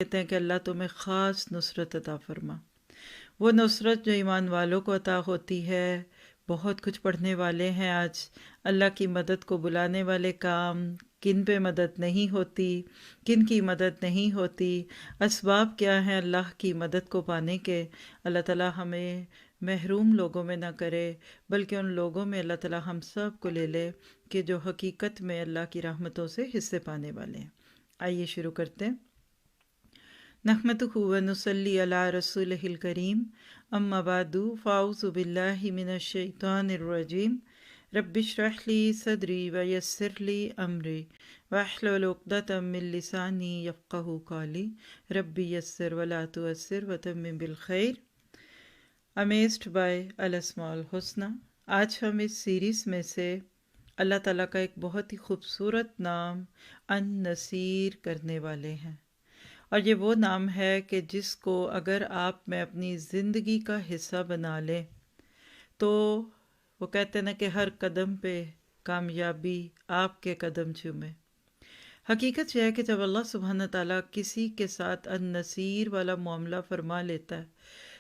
کہتے ہیں کہ اللہ تمہیں خاص نصرت عطا فرما، وہ نصرت جو ایمان والوں کو عطا ہوتی ہے۔ بہت کچھ پڑھنے والے ہیں آج، اللہ کی مدد کو بلانے والے کام، کن پہ مدد نہیں ہوتی، کن کی مدد نہیں ہوتی، اسباب کیا ہیں اللہ کی مدد کو پانے کے۔ اللہ تعالی ہمیں محروم لوگوں میں نہ کرے، بلکہ ان لوگوں میں اللہ تعالی ہم سب کو لے لے کہ جو حقیقت میں اللہ کی رحمتوں سے حصے پانے والے ہیں۔ آئیے شروع کرتے ہیں۔ نحمدہ ونصلی علی رسولہ الکریم، اما بعد فاعوذ باللہ من الشیطان الرجیم، رب اشرح لی صدری ویسر لی امری واحلل عقدۃ من لسانی یفقہوا قولی، رب یسر ولا تعسر وتمم بالخیر۔ امیزڈ بائی الاسماء الحسنی، آج ہم اس سیریز میں سے اللہ تعالیٰ کا ایک بہت ہی خوبصورت نام النصیر کرنے والے ہیں، اور یہ وہ نام ہے کہ جس کو اگر آپ میں اپنی زندگی کا حصہ بنا لیں تو وہ کہتے ہیں نا کہ ہر قدم پہ کامیابی آپ کے قدم چومے۔ حقیقت یہ ہے کہ جب اللہ سبحانہ تعالیٰ کسی کے ساتھ النصیر والا معاملہ فرما لیتا ہے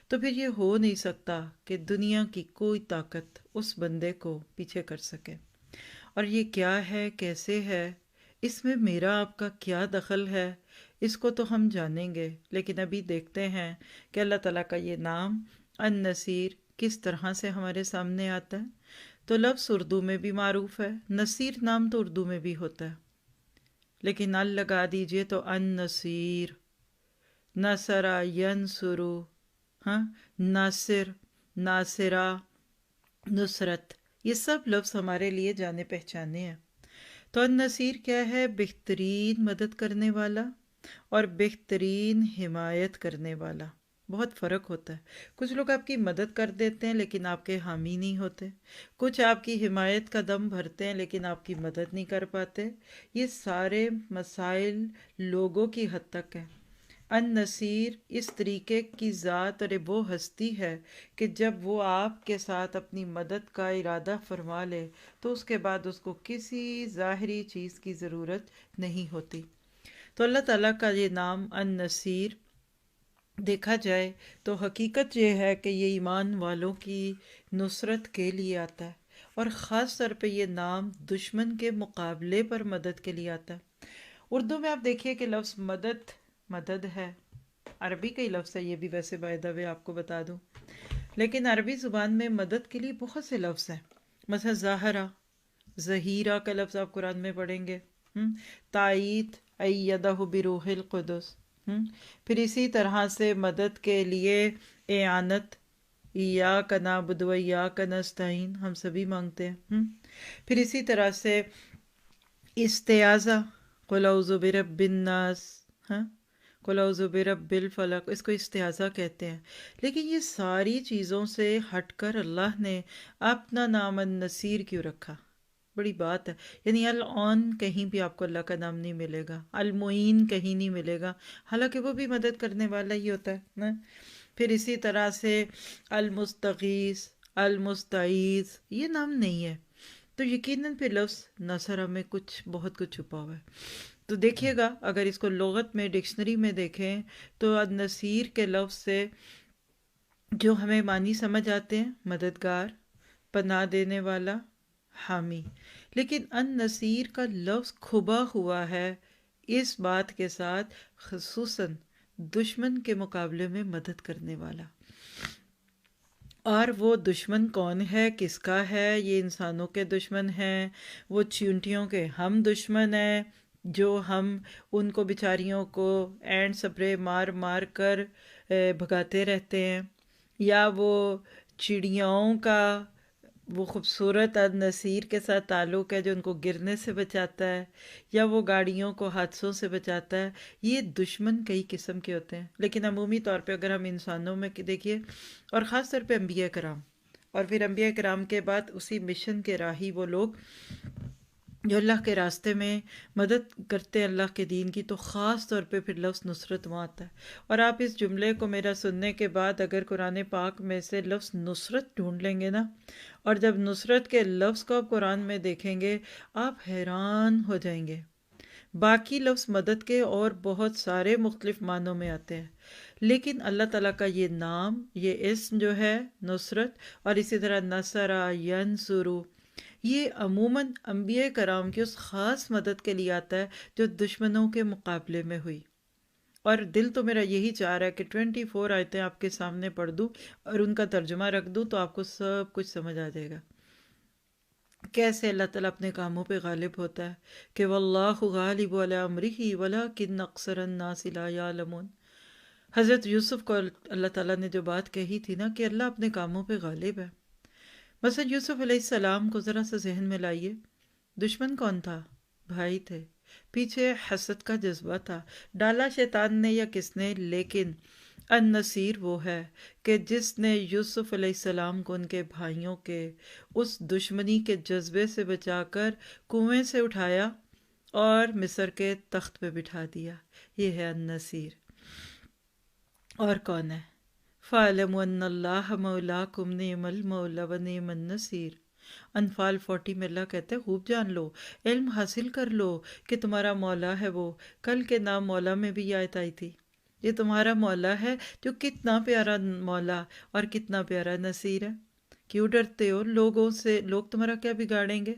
تو پھر یہ ہو نہیں سکتا کہ دنیا کی کوئی طاقت اس بندے کو پیچھے کر سکے۔ اور یہ کیا ہے، کیسے ہے، اس میں میرا آپ کا کیا دخل ہے، اس کو تو ہم جانیں گے، لیکن ابھی دیکھتے ہیں کہ اللہ تعالیٰ کا یہ نام النصیر کس طرح سے ہمارے سامنے آتا ہے۔ تو لفظ اردو میں بھی معروف ہے، نصیر نام تو اردو میں بھی ہوتا ہے، لیکن ال لگا دیجئے تو النصیر، نصرہ ینصرو، ہاں، ناصر، ناصرہ، نصرت، یہ سب لفظ ہمارے لیے جانے پہچانے ہیں۔ تو النصیر کیا ہے؟ بہترین مدد کرنے والا اور بہترین حمایت کرنے والا۔ بہت فرق ہوتا ہے، کچھ لوگ آپ کی مدد کر دیتے ہیں لیکن آپ کے حامی نہیں ہوتے، کچھ آپ کی حمایت کا دم بھرتے ہیں لیکن آپ کی مدد نہیں کر پاتے۔ یہ سارے مسائل لوگوں کی حد تک ہیں۔ النصیر اس طریقے کی ذات اور وہ ہستی ہے کہ جب وہ آپ کے ساتھ اپنی مدد کا ارادہ فرما لے تو اس کے بعد اس کو کسی ظاہری چیز کی ضرورت نہیں ہوتی۔ تو اللہ تعالیٰ کا یہ نام النصیر دیکھا جائے تو حقیقت یہ ہے کہ یہ ایمان والوں کی نصرت کے لیے آتا ہے، اور خاص طور پہ یہ نام دشمن کے مقابلے پر مدد کے لیے آتا ہے۔ اردو میں آپ دیکھیے کہ لفظ مدد مدد ہے، عربی کا ہی لفظ ہے یہ بھی، ویسے بائی دا وے آپ کو بتا دوں، لیکن عربی زبان میں مدد کے لیے بہت سے لفظ ہیں۔ مثلا ظاہرہ، ظہیرہ کا لفظ آپ قرآن میں پڑھیں گے، تائید، ایدہ بروح القدس، پھر اسی طرح سے مدد کے لیے اعانت، ایاک نعبد و ایاک نستعین، ہم سبھی مانگتے ہیں۔ پھر اسی طرح سے استعاذہ، قل اعوذ برب الناس، قل اعوذ برب الفلق، اس کو استعاذہ کہتے ہیں۔ لیکن یہ ساری چیزوں سے ہٹ کر اللہ نے اپنا نام النصیر کیوں رکھا؟ بڑی بات ہے، یعنی العون کہیں بھی آپ کو اللہ کا نام نہیں ملے گا، المعین کہیں نہیں ملے گا، حالانکہ وہ بھی مدد کرنے والا ہی ہوتا ہے نا۔ پھر اسی طرح سے المستغیث، المستعیذ، یہ نام نہیں ہے، تو یقیناً پھر لفظ نصرہ میں بہت کچھ چھپا ہوا ہے۔ تو دیکھیے گا اگر اس کو لغت میں ڈکشنری میں دیکھیں تو النصیر کے لفظ سے جو ہمیں معنی سمجھ آتے ہیں، مددگار، پناہ دینے والا، حامی، لیکن النصیر کا لفظ کھبا ہوا ہے اس بات کے ساتھ خصوصاً دشمن کے مقابلے میں مدد کرنے والا۔ اور وہ دشمن کون ہے، کس کا ہے؟ یہ انسانوں کے دشمن ہیں، وہ چیونٹیوں کے ہم دشمن ہیں، جو ہم ان کو بیچاریوں کو اینڈ سپرے مار مار کر بھگاتے رہتے ہیں، یا وہ چڑیاؤں کا وہ خوبصورت النصیر کے ساتھ تعلق ہے جو ان کو گرنے سے بچاتا ہے، یا وہ گاڑیوں کو حادثوں سے بچاتا ہے۔ یہ دشمن کئی قسم کے ہوتے ہیں، لیکن عمومی طور پہ اگر ہم انسانوں میں دیکھیے، اور خاص طور پہ انبیاء کرام، اور پھر انبیاء کرام کے بعد اسی مشن کے راہی وہ لوگ جو اللہ کے راستے میں مدد کرتے ہیں اللہ کے دین کی، تو خاص طور پہ پھر لفظ نصرت وہاں آتا ہے۔ اور آپ اس جملے کو میرا سننے کے بعد اگر قرآن پاک میں سے لفظ نصرت ڈھونڈ لیں گے نا، اور جب نصرت کے لفظ کو آپ قرآن میں دیکھیں گے آپ حیران ہو جائیں گے۔ باقی لفظ مدد کے اور بہت سارے مختلف معنوں میں آتے ہیں، لیکن اللہ تعالیٰ کا یہ نام، یہ اسم جو ہے نصرت، اور اسی طرح نصرہ، ینصرو، یہ عموماً انبیاء کرام کی اس خاص مدد کے لیے آتا ہے جو دشمنوں کے مقابلے میں ہوئی۔ اور دل تو میرا یہی چاہ رہا ہے کہ 24 آیتیں آپ کے سامنے پڑھ دوں اور ان کا ترجمہ رکھ دوں تو آپ کو سب کچھ سمجھ آ جائے گا، کیسے اللہ تعالیٰ اپنے کاموں پہ غالب ہوتا ہے، کہ واللہ غالب علی امرہ ولکن اکثر الناس لا یعلمون۔ حضرت یوسف کو اللہ تعالیٰ نے جو بات کہی تھی نا کہ اللہ اپنے کاموں پہ غالب ہے، مثلا یوسف علیہ السلام کو ذرا سا ذہن میں لائیے، دشمن کون تھا؟ بھائی تھے، پیچھے حسد کا جذبہ تھا، ڈالا شیطان نے یا کس نے، لیکن النصیر وہ ہے کہ جس نے یوسف علیہ السلام کو ان کے بھائیوں کے اس دشمنی کے جذبے سے بچا کر کنویں سے اٹھایا اور مصر کے تخت پہ بٹھا دیا، یہ ہے النصیر۔ اور کون ہے؟ فَاعْلَمُوا أَنَّ اللَّهَ مَوْلَاكُمْ نِعْمَ الْمَوْلَى وَنِعْمَ النَّصِيرُ۔ انفال 40 میں اللہ کہتے ہیں خوب جان لو، علم حاصل کر لو کہ تمہارا مولا ہے وہ۔ کل کے نام مولا میں بھی یہ آیت آئی تھی، یہ تمہارا مولا ہے جو کتنا پیارا مولا اور کتنا پیارا نصیر ہے۔ کیوں ڈرتے ہو لوگوں سے؟ لوگ تمہارا کیا بگاڑیں گے؟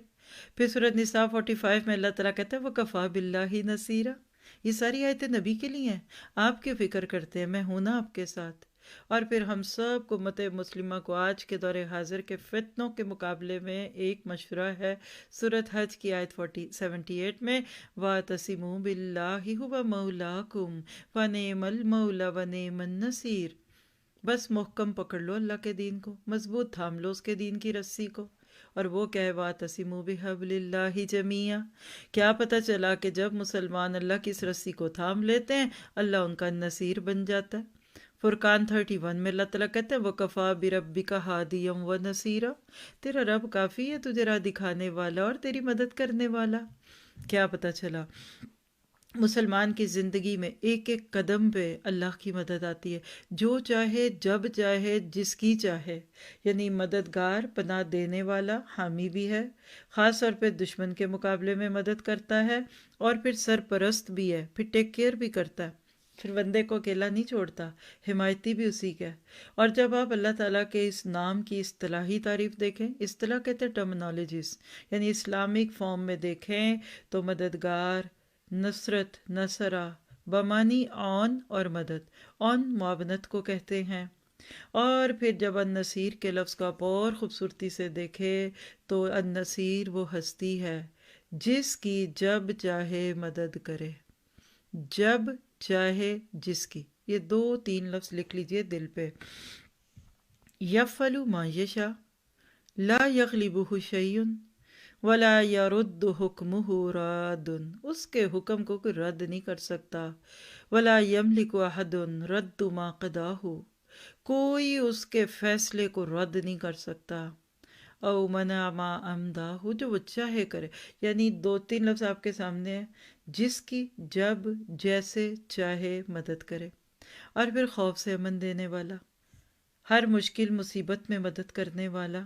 پھر سورۃ نساء 45 میں اللہ تعالیٰ کہتا ہے وَكَفَى بِاللَّهِ نَصِيرًا۔ یہ ساری آیتیں نبی کے لیے ہیں، آپ کیوں فکر کرتے ہیں؟ میں ہوں نا آپ کے ساتھ۔ اور پھر ہم سب کو امت مسلمہ کو آج کے دور حاضر کے فتنوں کے مقابلے میں ایک مشورہ ہے، سورۃ حج کی آیت 78 میں وَاعْتَصِمُوا بِاللَّهِ هُوَ مَوْلَاكُمْ وَنِعْمَ الْمَوْلَى وَنِعْمَ النَّصِيرُ۔ بس محکم پکڑ لو اللہ کے دین کو، مضبوط تھام لو اس کے دین کی رسی کو، اور وہ کہے وَاعْتَصِمُوا بِحَبْلِ اللَّهِ جَمِيعًا۔ کیا پتہ چلا کہ جب مسلمان اللہ کی اس رسی کو تھام لیتے ہیں اللہ ان کا نصیر بن جاتا ہے۔ فرقان 31 میں اللہ تعالیٰ کہتے ہیں وَكَفَى بِرَبِّكَ هَادِيًا وَنَصِيرًا۔ تیرا رب کافی ہے تجھے راہ دکھانے والا اور تیری مدد کرنے والا۔ کیا پتہ چلا؟ مسلمان کی زندگی میں ایک ایک قدم پہ اللہ کی مدد آتی ہے، جو چاہے جب چاہے جس کی چاہے، یعنی مددگار، پناہ دینے والا، حامی بھی ہے، خاص طور پہ دشمن کے مقابلے میں مدد کرتا ہے، اور پھر سرپرست بھی ہے، پھر ٹیک کیئر بھی کرتا ہے، پھر بندے کو اکیلا نہیں چھوڑتا، حمایتی بھی اسی کا ہے۔ اور جب آپ اللہ تعالیٰ کے اس نام کی اصطلاحی تعریف دیکھیں، اصطلاح کہتے ہیں ٹرمنالوجیز، یعنی اسلامک فارم میں دیکھیں تو مددگار، نصرت، نصرہ بمانی عون اور مدد، عون معاونت کو کہتے ہیں۔ اور پھر جب النصیر کے لفظ کو آپ اور خوبصورتی سے دیکھے تو النصیر وہ ہستی ہے جس کی جب چاہے مدد کرے، جب چاہے جس کی۔ یہ 2-3 لفظ لکھ لیجئے دل پہ، یفعل ما یشاء لا یغلبہ شیء ولا یرد حکمہ راد، اس کے حکم کو کوئی رد نہیں کر سکتا، ولا یملک احد رد ما قضاہ، کوئی اس کے فیصلے کو رد نہیں کر سکتا، او منع ما امداہ، جو وہ چاہے کرے۔ یعنی 2-3 لفظ آپ کے سامنے ہیں، جس کی جب جیسے چاہے مدد کرے، اور پھر خوف سے امن دینے والا، ہر مشکل مصیبت میں مدد کرنے والا۔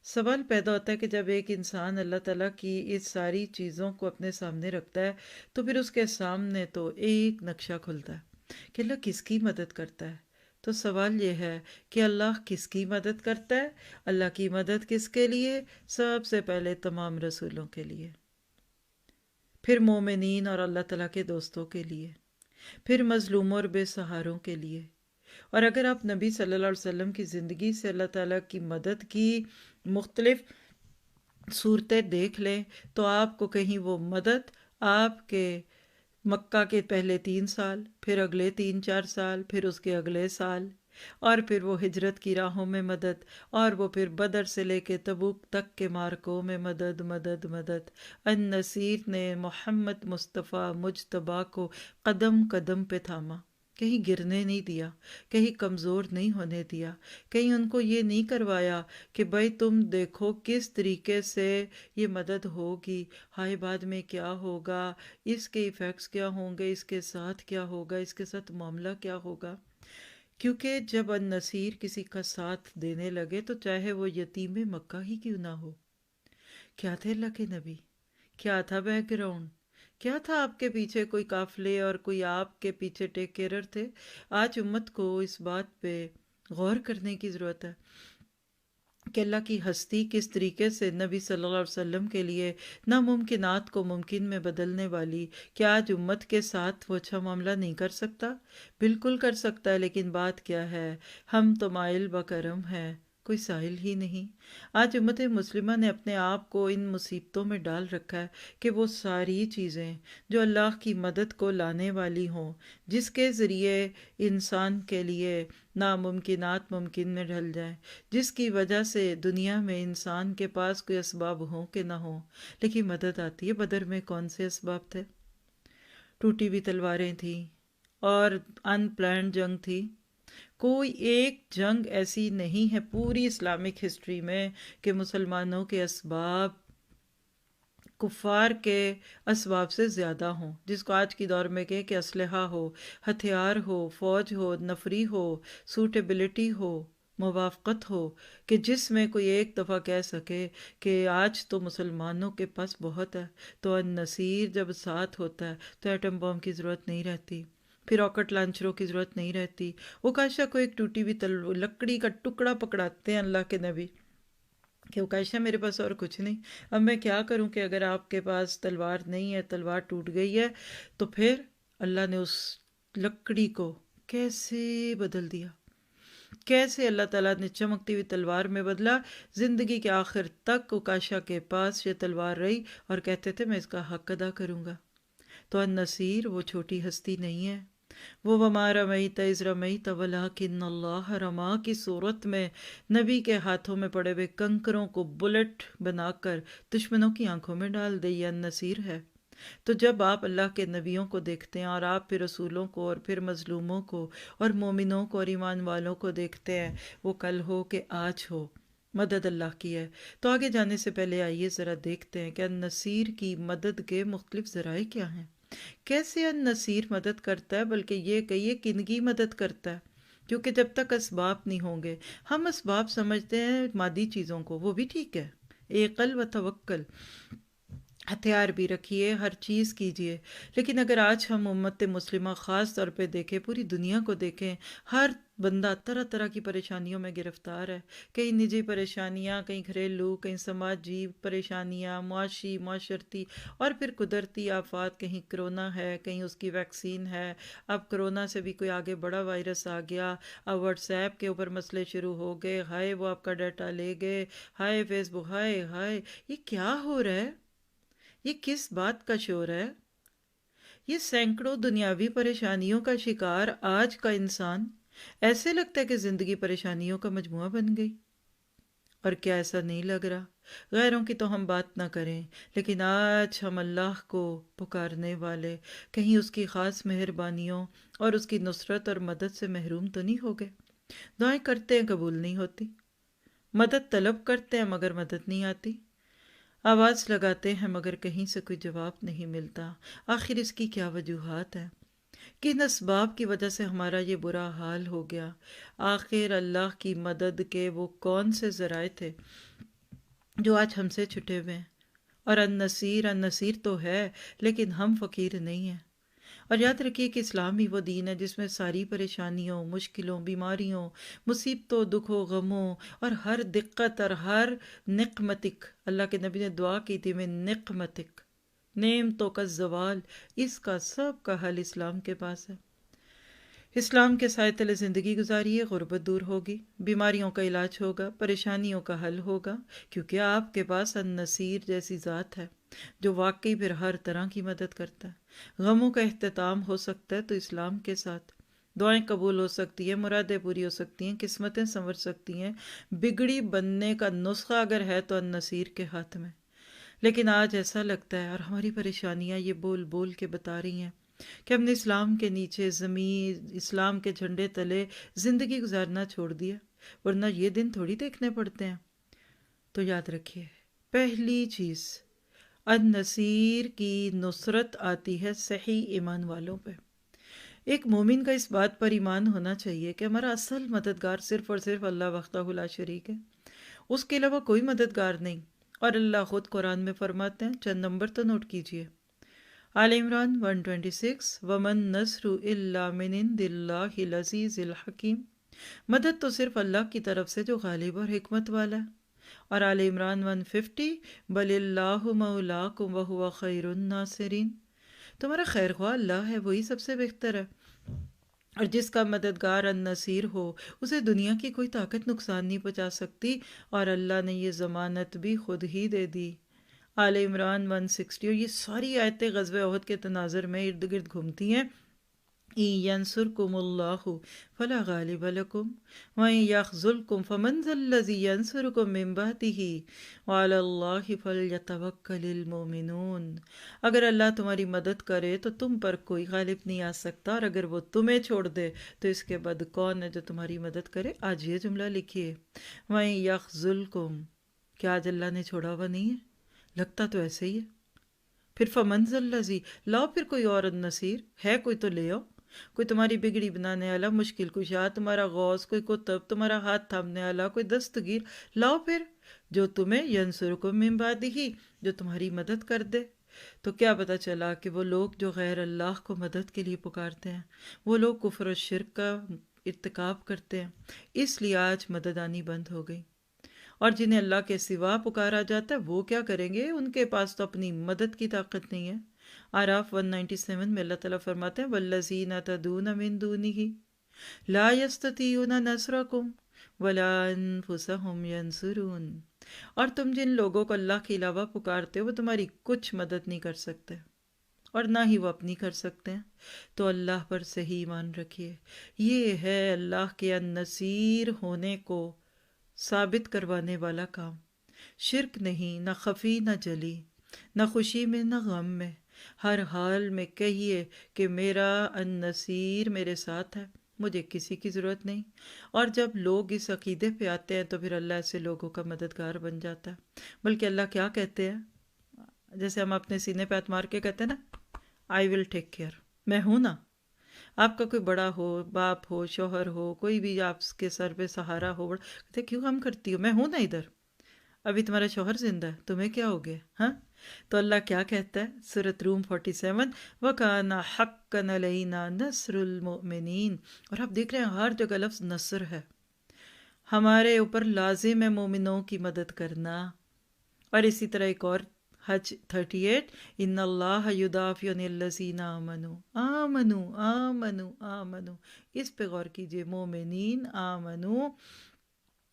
سوال پیدا ہوتا ہے کہ جب ایک انسان اللہ تعالیٰ کی اس ساری چیزوں کو اپنے سامنے رکھتا ہے تو پھر اس کے سامنے تو ایک نقشہ کھلتا ہے کہ اللہ کس کی مدد کرتا ہے۔ تو سوال یہ ہے کہ اللہ کس کی مدد کرتا ہے؟ اللہ کی مدد کس کے لیے؟ سب سے پہلے تمام رسولوں کے لیے، پھر مومنین اور اللہ تعالیٰ کے دوستوں کے لیے، پھر مظلوموں اور بے سہاروں کے لیے۔ اور اگر آپ نبی صلی اللہ علیہ وسلم کی زندگی سے اللہ تعالیٰ کی مدد کی مختلف صورتیں دیکھ لیں تو آپ کو کہیں وہ مدد آپ کے مکہ کے پہلے 3 سال، پھر اگلے 3-4 سال، پھر اس کے اگلے سال، اور پھر وہ ہجرت کی راہوں میں مدد، اور وہ پھر بدر سے لے کے تبوک تک کے مارکوں میں مدد مدد مدد۔ النصیر نے محمد مصطفیٰ مجتبیٰ کو قدم قدم پہ تھاما، کہیں گرنے نہیں دیا، کہیں کمزور نہیں ہونے دیا، کہیں ان کو یہ نہیں کروایا کہ بھائی تم دیکھو کس طریقے سے یہ مدد ہوگی، ہائے بعد میں کیا ہوگا، اس کے ایفیکٹس کیا ہوں گے، اس کے ساتھ کیا ہوگا، اس کے ساتھ معاملہ کیا ہوگا۔ کیونکہ جب النصیر کسی کا ساتھ دینے لگے تو چاہے وہ یتیم مکہ ہی کیوں نہ ہو۔ کیا تھے اللہ کے نبی؟ کیا تھا بیک گراؤنڈ؟ کیا تھا آپ کے پیچھے؟ کوئی قافلے اور کوئی آپ کے پیچھے ٹیک کیئرر تھے؟ آج امت کو اس بات پہ غور کرنے کی ضرورت ہے کہ اللہ کی ہستی کس طریقے سے نبی صلی اللہ علیہ وسلم کے لیے ناممکنات کو ممکن میں بدلنے والی. کیا آج امت کے ساتھ وہ اچھا معاملہ نہیں کر سکتا؟ بالکل کر سکتا ہے، لیکن بات کیا ہے، ہم تو مائل بکرم ہیں، کوئی سائل ہی نہیں. آج امت مسلمہ نے اپنے آپ کو ان مصیبتوں میں ڈال رکھا ہے کہ وہ ساری چیزیں جو اللہ کی مدد کو لانے والی ہوں، جس کے ذریعے انسان کے لیے ناممکنات ممکن میں ڈھل جائیں، جس کی وجہ سے دنیا میں انسان کے پاس کوئی اسباب ہوں کہ نہ ہوں لیکن مدد آتی ہے. بدر میں کون سے اسباب تھے؟ ٹوٹی ہوئی تلواریں تھیں اور ان پلانڈ جنگ تھی. کوئی ایک جنگ ایسی نہیں ہے پوری اسلامک ہسٹری میں کہ مسلمانوں کے اسباب کفار کے اسباب سے زیادہ ہوں، جس کو آج کی دور میں کہ اسلحہ ہو، ہتھیار ہو، فوج ہو، نفری ہو، سوٹیبلٹی ہو، موافقت ہو، کہ جس میں کوئی ایک دفعہ کہہ سکے کہ آج تو مسلمانوں کے پاس بہت ہے. تو النصیر جب ساتھ ہوتا ہے تو ایٹم بم کی ضرورت نہیں رہتی، پھر راکٹ لانچروں کی ضرورت نہیں رہتی. وہ کاشا کو ایک ٹوٹی ہوئی لکڑی کا ٹکڑا پکڑاتے ہیں اللہ کے نبی کہ عکاشہ میرے پاس اور کچھ نہیں، اب میں کیا کروں کہ اگر آپ کے پاس تلوار نہیں ہے، تلوار ٹوٹ گئی ہے. تو پھر اللہ نے اس لکڑی کو کیسے بدل دیا، کیسے اللہ تعالیٰ نے چمکتی ہوئی تلوار میں بدلا. زندگی کے آخر تک عکاشہ کے پاس یہ تلوار رہی اور کہتے تھے میں اس کا حق ادا کروں گا. تو النصیر وہ چھوٹی ہستی نہیں ہے، وہ وما رمیت اذ رمیت ولکن اللہ رما کی صورت میں نبی کے ہاتھوں میں پڑے ہوئے کنکروں کو بلٹ بنا کر دشمنوں کی آنکھوں میں ڈال دے. یہ النصیر ہے. تو جب آپ اللہ کے نبیوں کو دیکھتے ہیں اور آپ پھر رسولوں کو اور پھر مظلوموں کو اور مومنوں کو اور ایمان والوں کو دیکھتے ہیں، وہ کل ہو کہ آج ہو، مدد اللہ کی ہے. تو آگے جانے سے پہلے آئیے ذرا دیکھتے ہیں کہ النصیر کی مدد کے مختلف ذرائع کیا ہیں، کیسے النصیر مدد کرتا ہے، بلکہ یہ کہیے کن کی مدد کرتا ہے. کیونکہ جب تک اسباب نہیں ہوں گے، ہم اسباب سمجھتے ہیں مادی چیزوں کو، وہ بھی ٹھیک ہے، عقل و توکل، ہتھیار بھی رکھیے، ہر چیز کیجیے. لیکن اگر آج ہم امت مسلمہ خاص طور پہ دیکھیں، پوری دنیا کو دیکھیں، ہر بندہ طرح طرح کی پریشانیوں میں گرفتار ہے. کہیں نجی پریشانیاں، کہیں گھریلو، کہیں سماجی پریشانیاں، معاشی، معاشرتی، اور پھر قدرتی آفات. کہیں کرونا ہے، کہیں اس کی ویکسین ہے. اب کرونا سے بھی کوئی آگے بڑا وائرس آ گیا، اب واٹس ایپ کے اوپر مسئلے شروع ہو گئے، ہائے وہ آپ کا ڈیٹا لے گئے، ہائے فیس بک، ہائے ہائے یہ کیا ہو رہا ہے، یہ کس بات کا شور ہے. یہ سینکڑوں دنیاوی پریشانیوں کا شکار آج کا انسان، ایسے لگتا ہے کہ زندگی پریشانیوں کا مجموعہ بن گئی. اور کیا ایسا نہیں لگ رہا؟ غیروں کی تو ہم بات نہ کریں، لیکن آج ہم اللہ کو پکارنے والے کہیں اس کی خاص مہربانیوں اور اس کی نصرت اور مدد سے محروم تو نہیں ہو گئے. دعائیں کرتے ہیں قبول نہیں ہوتی، مدد طلب کرتے ہیں مگر مدد نہیں آتی، آواز لگاتے ہیں مگر کہیں سے کوئی جواب نہیں ملتا. آخر اس کی کیا وجوہات ہیں؟ کن اسباب کی وجہ سے ہمارا یہ برا حال ہو گیا؟ آخر اللہ کی مدد کے وہ کون سے ذرائع تھے جو آج ہم سے چھٹے ہوئے ہیں؟ اور النصیر تو ہے، لیکن ہم فقیر نہیں ہیں. اور یاد رکھیے کہ اسلام ہی وہ دین ہے جس میں ساری پریشانیوں، مشکلوں، بیماریوں، مصیبتوں، دکھوں، غموں اور ہر دقت اور ہر نقمتک، اللہ کے نبی نے دعا کی تھی میں نقمتک، نعمتوں کا زوال، اس کا سب کا حل اسلام کے پاس ہے. اسلام کے سائے تلے زندگی گزاریے، غربت دور ہوگی، بیماریوں کا علاج ہوگا، پریشانیوں کا حل ہوگا، کیونکہ آپ کے پاس النصیر جیسی ذات ہے جو واقعی پھر ہر طرح کی مدد کرتا ہے. غموں کا اختتام ہو سکتا ہے تو اسلام کے ساتھ، دعائیں قبول ہو سکتی ہیں، مرادیں پوری ہو سکتی ہیں، قسمتیں سنور سکتی ہیں. بگڑی بننے کا نسخہ اگر ہے تو النصیر کے ہاتھ میں. لیکن آج ایسا لگتا ہے، اور ہماری پریشانیاں یہ بول بول کے بتا رہی ہیں کہ ہم نے اسلام کے نیچے زمین، اسلام کے جھنڈے تلے زندگی گزارنا چھوڑ دیا، ورنہ یہ دن تھوڑی دیکھنے پڑتے ہیں. تو یاد رکھیے، پہلی چیز، النصیر کی نصرت آتی ہے صحیح ایمان والوں پہ. ایک مومن کا اس بات پر ایمان ہونا چاہیے کہ ہمارا اصل مددگار صرف اور صرف اللہ وحدہ لا شریک ہے، اس کے علاوہ کوئی مددگار نہیں. اور اللہ خود قرآن میں فرماتے ہیں، چند نمبر تو نوٹ کیجئے، آل عمران 126 ومن نصر الا من عند اللہ العزیز الحکیم، مدد تو صرف اللہ کی طرف سے جو غالب اور حکمت والا ہے۔ اور آل عمران 150 بل اللہ مولاکم وہو خیر الناصرین، تمہارا خیر خواہ اللہ ہے، وہی سب سے بہتر ہے، اور جس کا مددگار النصیر ہو اسے دنیا کی کوئی طاقت نقصان نہیں پہنچا سکتی، اور اللہ نے یہ ضمانت بھی خود ہی دے دی۔ آل عمران 160، اور یہ ساری آیتیں غزوہ احد کے تناظر میں ارد گرد گھومتی ہیں۔ ان ینصرکم اللہ فلا غالب لکم وان یخذلکم فمن ذا الذی ینصرکم من بعدہ وعلی اللہ فلیتوکل المؤمنون، اگر اللہ تمہاری مدد کرے تو تم پر کوئی غالب نہیں آ سکتا، اور اگر وہ تمہیں چھوڑ دے تو اس کے بعد کون ہے جو تمہاری مدد کرے؟ آج یہ جملہ لکھیے، وان یخذلکم، کیا آج اللہ نے چھوڑا ہوا نہیں ہے؟ لگتا تو ایسے ہی ہے۔ پھر فمن ذا الذی، لاؤ پھر کوئی اور النصیر ہے، کوئی تو لے آؤ، کوئی تمہاری بگڑی بنانے والا، مشکل کشا، تمہارا غوث، کوئی کتب، تمہارا ہاتھ تھامنے والا، کوئی دستگیر، لاؤ پھر جو تمہیں ینصرکم من بعدہ، جو تمہاری مدد کر دے۔ تو کیا پتہ چلا کہ وہ لوگ جو غیر اللہ کو مدد کے لیے پکارتے ہیں، وہ لوگ کفر و شرک کا ارتکاب کرتے ہیں، اس لیے آج مدد آنی بند ہو گئی۔ اور جنہیں اللہ کے سوا پکارا جاتا ہے وہ کیا کریں گے؟ ان کے پاس تو اپنی مدد کی طاقت نہیں ہے۔ اعراف 197 میں اللہ تعالیٰ فرماتے ہیں وَالَّذِينَ تَدْعُونَ مِن دُونِهِ لَا يَسْتَطِيعُونَ نَصْرَكُمْ وَلَا أَنفُسَهُمْ يَنصُرُونَ، اور تم جن لوگوں کو اللہ کے علاوہ پکارتے ہو وہ تمہاری کچھ مدد نہیں کر سکتے، اور نہ ہی وہ اپنی کر سکتے ہیں۔ تو اللہ پر صحیح ایمان رکھیے، یہ ہے اللہ کے النصیر ہونے کو ثابت کروانے والا کام۔ شرک نہیں، نہ خفی نہ جلی، نہ خوشی میں نہ غم میں، ہر حال میں کہیے کہ میرا النصیر میرے ساتھ ہے، مجھے کسی کی ضرورت نہیں۔ اور جب لوگ اس عقیدے پہ آتے ہیں تو پھر اللہ ایسے لوگوں کا مددگار بن جاتا ہے۔ بلکہ اللہ کیا کہتے ہیں، جیسے ہم اپنے سینے پہ ہاتھ مار کے کہتے ہیں نا، آئی ول ٹیک کیئر، میں ہوں نا۔ آپ کا کوئی بڑا ہو، باپ ہو، شوہر ہو، کوئی بھی آپ کے سر پہ سہارا ہو، کہتے کیوں غم کرتی ہو، میں ہوں نا ادھر، ابھی تمہارا شوہر زندہ ہے، تمہیں کیا ہو گیا؟ ہاں، تو اللہ کیا کہتا ہے سورۃ روم 47 وَكَانَ حَقًّا عَلَيْنَا نَصْرُ الْمُؤْمِنِينَ، اور آپ دیکھ رہے ہیں ہر جگہ لفظ نصر ہے، ہمارے اوپر لازم ہے مومنوں کی مدد کرنا۔ اور اسی طرح ایک اور حج 38 ان اللہ یدافع عن الذین آمنوا آمنوا آمنوا آمنوا، اس پہ غور کیجئے، مومنین آمنوا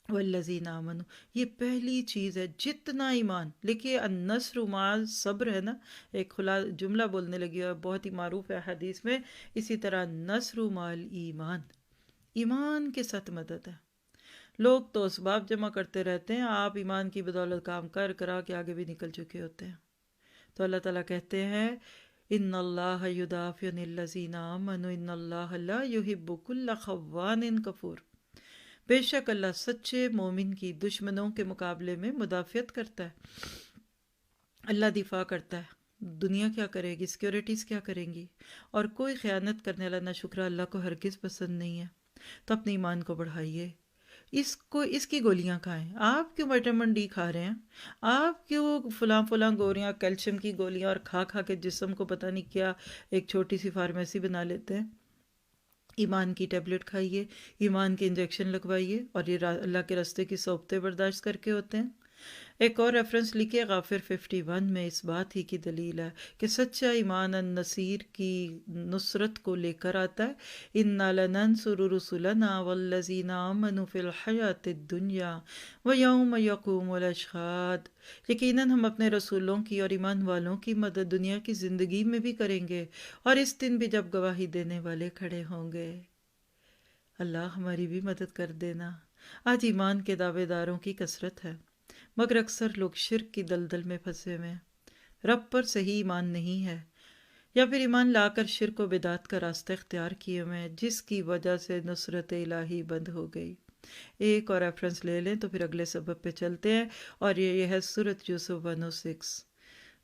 والذین آمنوا، یہ پہلی چیز ہے، جتنا ایمان لکھیے النصر مع صبر ہے نا، ایک جملہ بولنے لگی ہے بہت ہی معروف ہے حدیث میں، اسی طرح نصر مع ایمان، ایمان کے ساتھ مدد ہے۔ لوگ تو اسباب جمع کرتے رہتے ہیں، آپ ایمان کی بدولت کام کر کرا کے آگے بھی نکل چکے ہوتے ہیں۔ تو اللہ تعالیٰ کہتے ہیں ان اللہ یدافع عن الذین آمنوا ان اللہ لا یحب کل خوان کفور، بے شک اللہ سچے مومن کی دشمنوں کے مقابلے میں مدافعت کرتا ہے، اللہ دفاع کرتا ہے۔ دنیا کیا کرے گی، سیکیورٹیز کیا کریں گی، اور کوئی خیانت کرنے والا نہ شکرہ اللہ کو ہرگز پسند نہیں ہے۔ تو اپنے ایمان کو بڑھائیے، اس کی گولیاں کھائیں، آپ کیوں وٹامن ڈی کھا رہے ہیں، آپ کیوں فلاں گولیاں، کیلشیم کی گولیاں، اور کھا کھا کے جسم کو پتہ نہیں کیا ایک چھوٹی سی فارمیسی بنا لیتے ہیں۔ ایمان کی ٹیبلٹ کھائیے، ایمان کے انجیکشن لگوائیے، اور یہ اللہ کے راستے کی صحبتیں برداشت کر کے ہوتے ہیں۔ ایک اور ریفرنس لکھیے غافر 51 میں اس بات ہی کی دلیل ہے کہ سچا ایمان النصیر کی نصرت کو لے کر آتا ہے، اِنَّا لَنَنْصُرُ رُسُلَنَا وَالَّذِينَ آمَنُوا فِي الْحَيَاةِ الدُّنْيَا وَيَوْمَ يَقُومُ الْأَشْهَادُ، یقیناً ہم اپنے رسولوں کی اور ایمان والوں کی مدد دنیا کی زندگی میں بھی کریں گے، اور اس دن بھی جب گواہی دینے والے کھڑے ہوں گے۔ اللہ ہماری بھی مدد کر دینا۔ آج ایمان کے دعوے داروں کی کثرت ہے، مگر اکثر لوگ شرک کی دلدل میں پھنسے ہوئے ہیں، رب پر صحیح ایمان نہیں ہے، یا پھر ایمان لا کر شرک و بدعت کا راستہ اختیار کیے ہوئے ہیں، جس کی وجہ سے نصرت الہی بند ہو گئی۔ ایک اور ریفرنس لے لیں تو پھر اگلے سبب پہ چلتے ہیں، اور یہ ہے سورۃ یوسف 106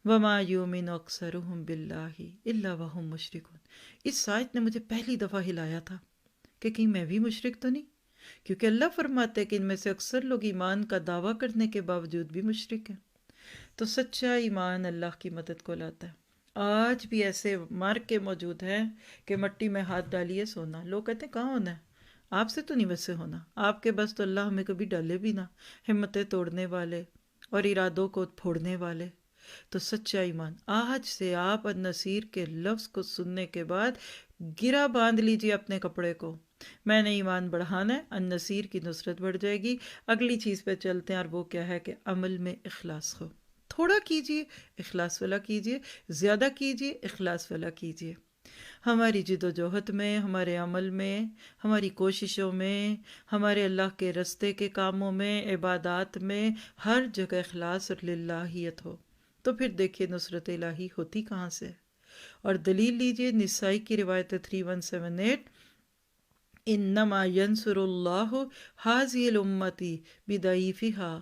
وَمَا يُؤْمِنُ أَكْثَرُهُم بِاللَّهِ إِلَّا وَهُم مُشْرِكُونَ۔ اس آیت نے مجھے پہلی دفعہ ہلایا تھا کہ کہیں میں بھی مشرک تو نہیں، کیونکہ اللہ فرماتے ہیں کہ ان میں سے اکثر لوگ ایمان کا دعویٰ کرنے کے باوجود بھی مشرک ہیں۔ تو سچا ایمان اللہ کی مدد کو لاتا ہے۔ آج بھی ایسے مارک کے موجود ہیں کہ مٹی میں ہاتھ ڈالیے سونا. لوگ کہتے ہیں کہاں ہونا ہے، آپ سے تو نہیں ویسے ہونا، آپ کے بس تو اللہ ہمیں کبھی ڈالے بھی نہ. ہمتیں توڑنے والے اور ارادوں کو پھوڑنے والے. تو سچا ایمان، آج سے آپ النصیر کے لفظ کو سننے کے بعد گرا باندھ لیجیے اپنے کپڑے کو. میں نے ایمان بڑھانا ہے، النصیر کی نصرت بڑھ جائے گی. اگلی چیز پہ چلتے ہیں، اور وہ کیا ہے کہ عمل میں اخلاص ہو. تھوڑا کیجیے اخلاص والا کیجیے، زیادہ کیجیے اخلاص والا کیجیے. ہماری جد و جہد میں، ہمارے عمل میں، ہماری کوششوں میں، ہمارے اللہ کے رستے کے کاموں میں، عبادات میں، ہر جگہ اخلاص اور للہیت ہو تو پھر دیکھیے نصرت الہی ہوتی کہاں سے. اور دلیل لیجیے نسائی کی روایت 3178، انما ینصر اللہ حاذی الامتی بدعیفہا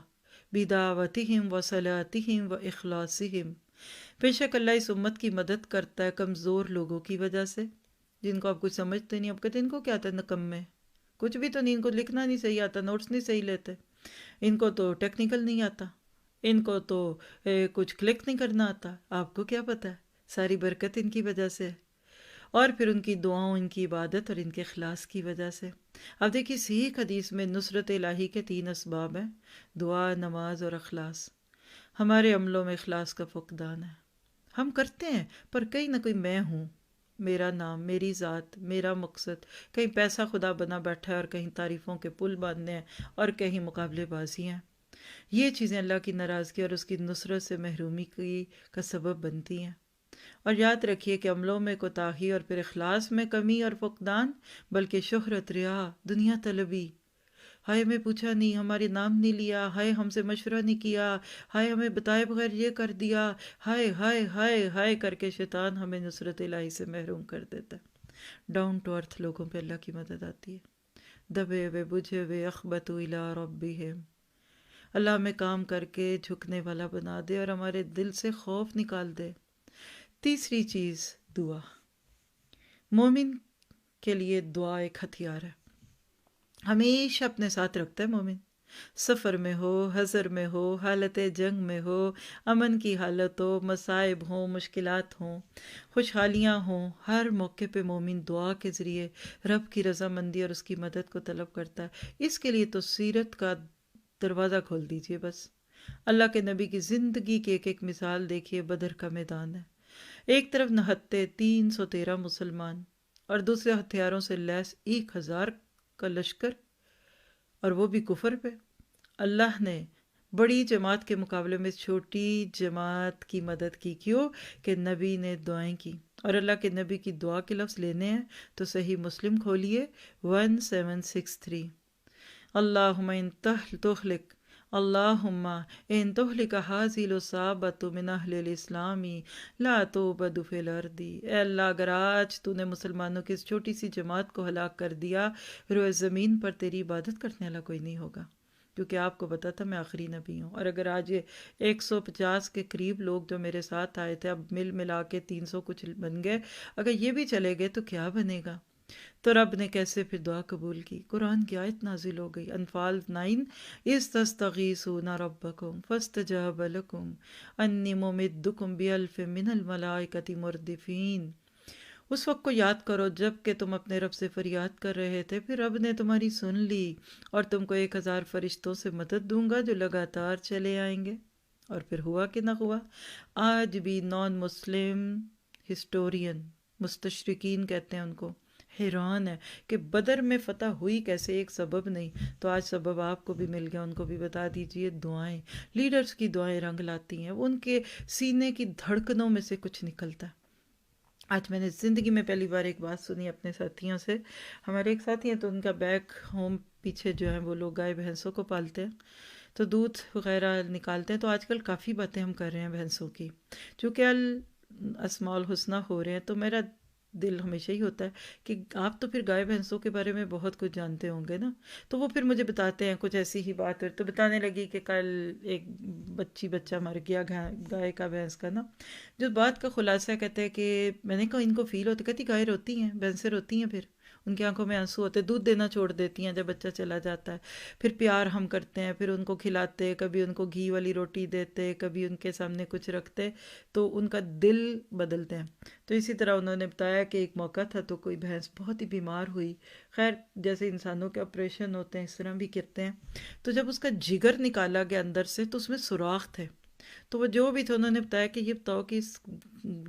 بدعوتہم وصلاتہم واخلاصہم. بے شک اللہ اس امت کی مدد کرتا ہے کمزور لوگوں کی وجہ سے، جن کو آپ کچھ سمجھتے نہیں. آپ کہتے ہیں ان کو کیا آتا ہے نکمے، کچھ بھی تو نہیں، ان کو لکھنا نہیں صحیح آتا، نوٹس نہیں صحیح لیتے، ان کو تو ٹیکنیکل نہیں آتا، ان کو تو کچھ کلک نہیں کرنا آتا. آپ کو کیا پتہ ہے، ساری برکت ان کی وجہ سے، اور پھر ان کی دعاؤں، ان کی عبادت اور ان کے اخلاص کی وجہ سے. اب دیکھیے صحیح حدیث میں نصرت الہی کے 3 اسباب ہیں، دعا، نماز اور اخلاص. ہمارے عملوں میں اخلاص کا فقدان ہے. ہم کرتے ہیں پر کہیں نہ کوئی میں ہوں، میرا نام، میری ذات، میرا مقصد، کہیں پیسہ خدا بنا بیٹھا ہے اور کہیں تعریفوں کے پل باندھنے ہیں اور کہیں مقابلے بازی ہیں. یہ چیزیں اللہ کی ناراضگی اور اس کی نصرت سے محرومی کا سبب بنتی ہیں. اور یاد رکھیے کہ عملوں میں کوتاہی اور پھر اخلاص میں کمی اور فقدان، بلکہ شہرت، ریا، دنیا طلبی، ہائے ہمیں پوچھا نہیں، ہمارے نام نہیں لیا، ہائے ہم سے مشورہ نہیں کیا، ہائے ہمیں بتائے بغیر یہ کر دیا، ہائے ہائے ہائے ہائے کر کے شیطان ہمیں نصرت الہی سے محروم کر دیتا ہے. ڈاؤن ٹو ارتھ لوگوں پہ اللہ کی مدد آتی ہے. دبے ہوئے بجھے ہوئے اخبتوا الی ربہم. اللہ ہمیں کام کر کے جھکنے والا بنا دے اور ہمارے دل سے خوف نکال دے. تیسری چیز، دعا. مومن کے لیے دعا ایک ہتھیار ہے، ہمیشہ اپنے ساتھ رکھتا ہے مومن. سفر میں ہو، حضر میں ہو، حالت جنگ میں ہو، امن کی حالت ہو، مصائب ہوں، مشکلات ہوں، خوشحالیاں ہوں، ہر موقع پہ مومن دعا کے ذریعے رب کی رضامندی اور اس کی مدد کو طلب کرتا ہے. اس کے لیے تو سیرت کا دروازہ کھول دیجئے بس. اللہ کے نبی کی زندگی کی ایک ایک مثال دیکھیے. بدر کا میدان ہے، ایک طرف نہتے 313 مسلمان اور دوسرے ہتھیاروں سے لیس 1000 کا لشکر، اور وہ بھی کفر پہ. اللہ نے بڑی جماعت کے مقابلے میں چھوٹی جماعت کی مدد کی. کیوں؟ کہ نبی نے دعائیں کی. اور اللہ کے نبی کی دعا کے لفظ لینے ہیں تو صحیح مسلم کھولیے 1763، اللہم ان تخلق، اللہم ان تہلک ہذی العصابۃ من اہل الاسلام لا تعبد فی الارض. اے اللہ اگر آج تو نے مسلمانوں کی اس چھوٹی سی جماعت کو ہلاک کر دیا، روئے زمین پر تیری عبادت کرنے والا کوئی نہیں ہوگا. کیونکہ آپ کو پتا تھا میں آخری نبی ہوں. اور اگر آج یہ 150 کے قریب لوگ جو میرے ساتھ آئے تھے، اب مل ملا کے 300 کچھ بن گئے، اگر یہ بھی چلے گئے تو کیا بنے گا؟ تو رب نے کیسے پھر دعا قبول کی؟ قرآن کی آیت نازل ہو گئی، انفال 9، اذ تستغیثون ربکم فاستجاب لکم انی ممدکم بألف من الملائکۃ مردفین. اس وقت کو یاد کرو جب کہ تم اپنے رب سے فریاد کر رہے تھے، پھر رب نے تمہاری سن لی اور تم کو 1000 فرشتوں سے مدد دوں گا جو لگاتار چلے آئیں گے. اور پھر ہوا کہ نہ ہوا. آج بھی نان مسلم ہسٹورین، مستشرقین کہتے ہیں ان کو، حیران ہے کہ بدر میں فتح ہوئی کیسے، ایک سبب نہیں. تو آج سبب آپ کو بھی مل گیا، ان کو بھی بتا دیجئے. دعائیں، لیڈرز کی دعائیں رنگ لاتی ہیں، ان کے سینے کی دھڑکنوں میں سے کچھ نکلتا ہے. آج میں نے زندگی میں پہلی بار ایک بات سنی اپنے ساتھیوں سے. ہمارے ایک ساتھی ہیں تو ان کا بیک ہوم پیچھے جو ہیں وہ لوگ گائے بھینسوں کو پالتے ہیں تو دودھ وغیرہ نکالتے ہیں. تو آج کل کافی باتیں ہم کر رہے ہیں بھینسوں کی، چونکہ الاسماء الحسنی ہو رہے ہیں. تو میرا دل ہمیشہ ہی ہوتا ہے کہ آپ تو پھر گائے بھینسوں کے بارے میں بہت کچھ جانتے ہوں گے نا. تو وہ پھر مجھے بتاتے ہیں کچھ ایسی ہی بات. تو بتانے لگی کہ کل ایک بچہ مر گیا گائے کا، بھینس کا نا. جو بات کا خلاصہ کہتے ہیں کہ میں نے کہا ان کو فیل ہوتا، کہتی گائے روتی ہیں، بھینسیں روتی ہیں. پھر ان کی آنکھوں میں آنسو ہوتے، دودھ دینا چھوڑ دیتی ہیں جب بچہ چلا جاتا ہے. پھر پیار ہم کرتے ہیں، پھر ان کو کھلاتے، کبھی ان کو گھی والی روٹی دیتے، کبھی ان کے سامنے کچھ رکھتے، تو ان کا دل بدلتے ہیں. تو اسی طرح انہوں نے بتایا کہ ایک موقع تھا تو کوئی بھینس بہت ہی بیمار ہوئی. خیر جیسے انسانوں کے آپریشن ہوتے ہیں اس طرح بھی کرتے ہیں. تو جب اس کا جگر نکالا گیا اندر سے تو اس میں سوراخ تھے. تو وہ جو بھی تھے انہوں نے بتایا کہ یہ بتاؤ کہ اس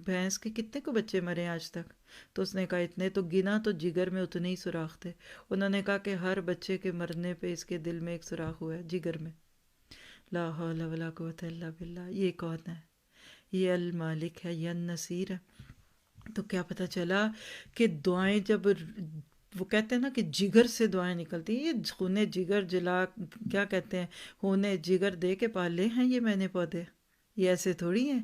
بھینس کے کتنے کو بچے مرے آج تک. تو اس نے کہا اتنے. تو گنا تو جگر میں اتنے ہی سوراخ تھے. انہوں نے کہا کہ ہر بچے کے مرنے پہ اس کے دل میں ایک سوراخ ہوا ہے، جگر میں. لا حول ولا قوت الا باللہ. یہ کون ہے؟ یہ المالک ہے، یہ النصیر ہے. تو کیا پتہ چلا کہ دعائیں جب وہ کہتے ہیں نا کہ جگر سے دعائیں نکلتی ہیں، یہ خون جگر جلا کیا کہتے ہیں، خون جگر دے کے پالے ہیں یہ میں نے پودے، یہ ایسے تھوڑی ہیں.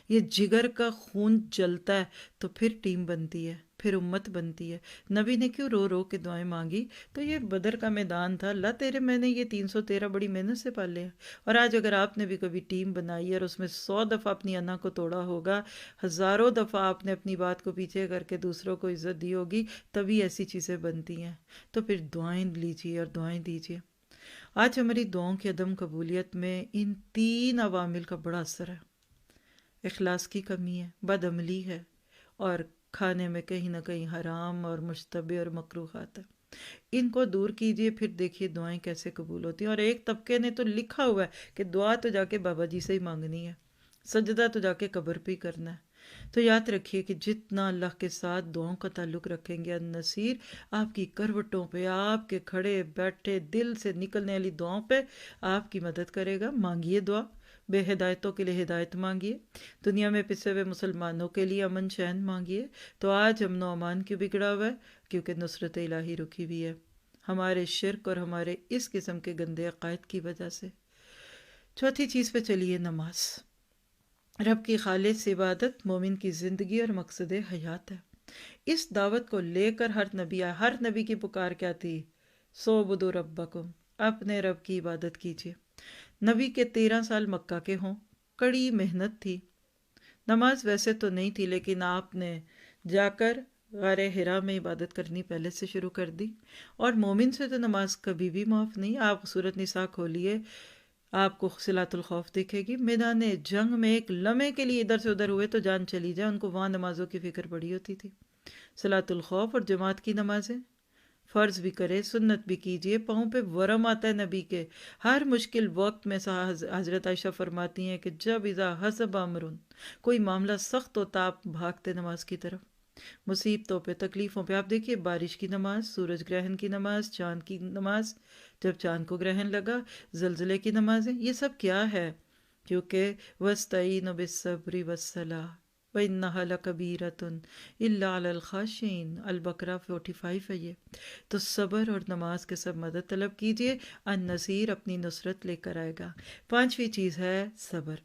یہ جگر کا خون جلتا ہے تو پھر ٹیم بنتی ہے، پھر امت بنتی ہے. نبی نے کیوں رو رو کے دعائیں مانگی؟ تو یہ بدر کا میدان تھا. اللہ تیرے میں نے یہ 313 بڑی محنت سے پالے ہیں. اور آج اگر آپ نے بھی کبھی ٹیم بنائی ہے اور اس میں 100 دفعہ اپنی انا کو توڑا ہوگا، ہزاروں دفعہ آپ نے اپنی بات کو پیچھے کر کے دوسروں کو عزت دی ہوگی، تبھی ایسی چیزیں بنتی ہیں. تو پھر دعائیں لیجیے اور دعائیں دیجیے. آج ہماری دعاؤں کی عدم قبولیت میں ان 3 عوامل کا بڑا اثر ہے. اخلاص کی کمی ہے، بد عملی ہے، اور کھانے میں کہیں نہ کہیں حرام اور مشتبہ اور مکروہات ہے. ان کو دور کیجئے، پھر دیکھیے دعائیں کیسے قبول ہوتی ہیں. اور ایک طبقے نے تو لکھا ہوا ہے کہ دعا تو جا کے بابا جی سے ہی مانگنی ہے، سجدہ تو جا کے قبر پہ ہی کرنا ہے. تو یاد رکھیے کہ جتنا اللہ کے ساتھ دعاؤں کا تعلق رکھیں گے، النصیر آپ کی کروٹوں پہ، آپ کے کھڑے بیٹھے دل سے نکلنے والی دعاؤں پہ آپ کی مدد کرے گا. مانگیے دعا، بے ہدایتوں کے لیے ہدایت مانگیے، دنیا میں پسے ہوئے مسلمانوں کے لیے امن چین مانگیے. تو آج امن و امان کیوں بگڑا ہوا ہے؟ کیونکہ نصرت الہی رکی ہوئی ہے ہمارے شرک اور ہمارے اس قسم کے گندے عقائد کی وجہ سے. چوتھی چیز پہ چلیے، نماز. رب کی خالص عبادت مومن کی زندگی اور مقصد حیات ہے. اس دعوت کو لے کر ہر نبی آیا. ہر نبی کی پکار کیا تھی؟ سو بدو ربکم، اپنے رب کی عبادت کیجیے. نبی کے 13 سال مکہ کے ہوں، کڑی محنت تھی. نماز ویسے تو نہیں تھی، لیکن آپ نے جا کر غار حرا میں عبادت کرنی پہلے سے شروع کر دی. اور مومن سے تو نماز کبھی بھی معاف نہیں. آپ سورۃ نساء کھولیے، آپ کو صلاۃ الخوف دکھے گی. میدان جنگ میں ایک لمحے کے لیے ادھر سے ادھر ہوئے تو جان چلی جائے، ان کو وہاں نمازوں کی فکر پڑی ہوتی تھی. صلاۃ الخوف اور جماعت کی نمازیں فرض بھی کرے، سنت بھی کیجیے. پاؤں پہ ورم آتا ہے نبی کے ہر مشکل وقت میں. حضرت عائشہ فرماتی ہیں کہ جب اذا حسب امرن، کوئی معاملہ سخت ہوتا، آپ بھاگتے نماز کی طرف. مصیبتوں پہ، تکلیفوں پہ. آپ دیکھیے بارش کی نماز، سورج گرہن کی نماز، چاند کی نماز، جب چاند کو گرہن لگا، زلزلے کی نمازیں. یہ سب کیا ہے؟ کیونکہ وَاسْتَعِينُوا بِالصَّبْرِ وَالصَّلَاةِ وَإِنَّهَا لَكَبِيرَةٌ إِلَّا عَلَى الْخَاشِعِينَ. البقرہ 45 ہے یہ. تو صبر اور نماز کے سب مدد طلب کیجئے، النصیر اپنی نصرت لے کر آئے گا. 5ویں چیز ہے صبر.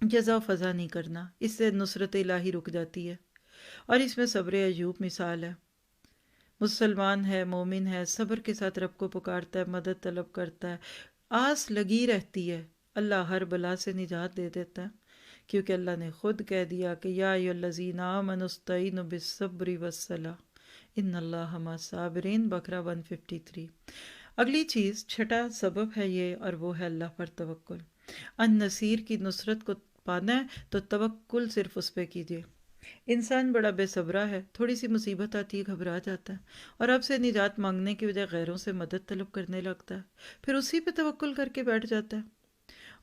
جزا و فضا نہیں کرنا، اس سے نصرت الہی رک جاتی ہے. اور اس میں صبر ایوب مثال ہے. مسلمان ہے، مومن ہے، صبر کے ساتھ رب کو پکارتا ہے، مدد طلب کرتا ہے، آس لگی رہتی ہے. اللہ ہر بلا سے نجات دے دیتا ہے، کیونکہ اللہ نے خود کہہ دیا کہ یا ایھا الذین آمنوا استعینوا بالصبر والصلاۃ ان اللہ مع الصابرین. بقرہ 153. اگلی چیز، چھٹا سبب ہے یہ، اور وہ ہے اللہ پر توکل. النصیر کی نصرت کو پانا ہے تو توکل صرف اس پہ کیجیے. انسان بڑا بے صبرا ہے، تھوڑی سی مصیبت آتی ہے گھبرا جاتا ہے، اور اب سے نجات مانگنے کی بجائے غیروں سے مدد طلب کرنے لگتا ہے، پھر اسی پہ توکل کر کے بیٹھ جاتا ہے.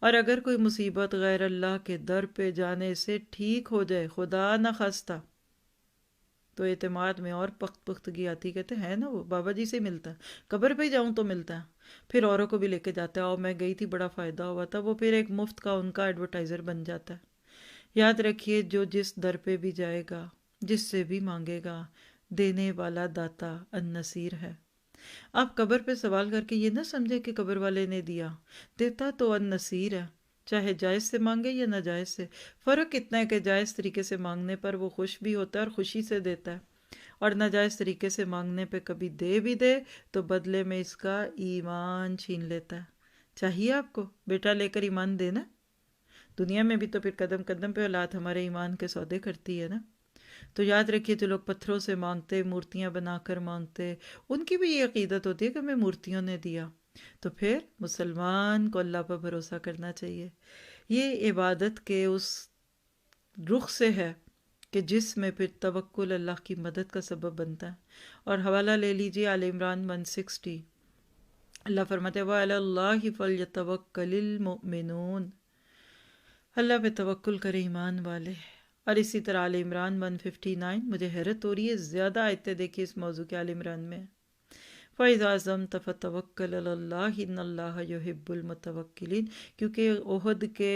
اور اگر کوئی مصیبت غیر اللہ کے در پہ جانے سے ٹھیک ہو جائے، خدا نہ خواستہ، تو اعتماد میں اور پختگی آتی. کہتے ہیں نا وہ بابا جی سے ملتا ہے، قبر پہ ہی جاؤں تو ملتا ہے. پھر اوروں کو بھی لے کے جاتا ہے، اور میں گئی تھی بڑا فائدہ ہوا تھا. وہ پھر ایک مفت کا ان کا ایڈورٹائزر بن جاتا ہے. یاد رکھیے جو جس در پہ بھی جائے گا، جس سے بھی مانگے گا، دینے والا داتا النصیر ہے. آپ قبر پہ سوال کر کے یہ نہ سمجھے کہ قبر والے نے دیا، دیتا تو النصیر ہے. چاہے جائز سے مانگے یا ناجائز سے. فرق اتنا ہے کہ جائز طریقے سے مانگنے پر وہ خوش بھی ہوتا ہے اور خوشی سے دیتا ہے، اور ناجائز طریقے سے مانگنے پہ کبھی دے بھی دے تو بدلے میں اس کا ایمان چھین لیتا ہے. چاہیے آپ کو بیٹا لے کر ایمان دینا؟ دنیا میں بھی تو پھر قدم قدم پہ اولاد ہمارے ایمان کے سودے کرتی ہے نا. تو یاد رکھیے جو لوگ پتھروں سے مانگتے، مورتیاں بنا کر مانگتے، ان کی بھی یہ عقیدت ہوتی ہے کہ ہمیں مورتیوں نے دیا. تو پھر مسلمان کو اللہ پر بھروسہ کرنا چاہیے. یہ عبادت کے اس رخ سے ہے کہ جس میں پھر توکل اللہ کی مدد کا سبب بنتا ہے. اور حوالہ لے لیجیے آل عمران 160. اللہ فرماتے ہیں وَعَلَى اللَّهِ فَلْيَتَوَكَّلِ الْمُؤْمِنُونَ، اللہ پہ توکل کرے ایمان والے. اور اسی طرح آل عمران 159. مجھے حیرت ہو رہی ہے، زیادہ آیتیں دیکھیے اس موضوع کے آل عمران میں. فَإِذَا عَزَمْتَ فَتَوَكَّلْ عَلَى اللَّهِ إِنَّ اللَّهَ يُحِبُّ الْمُتَوَكِّلِينَ. کیونکہ احد کے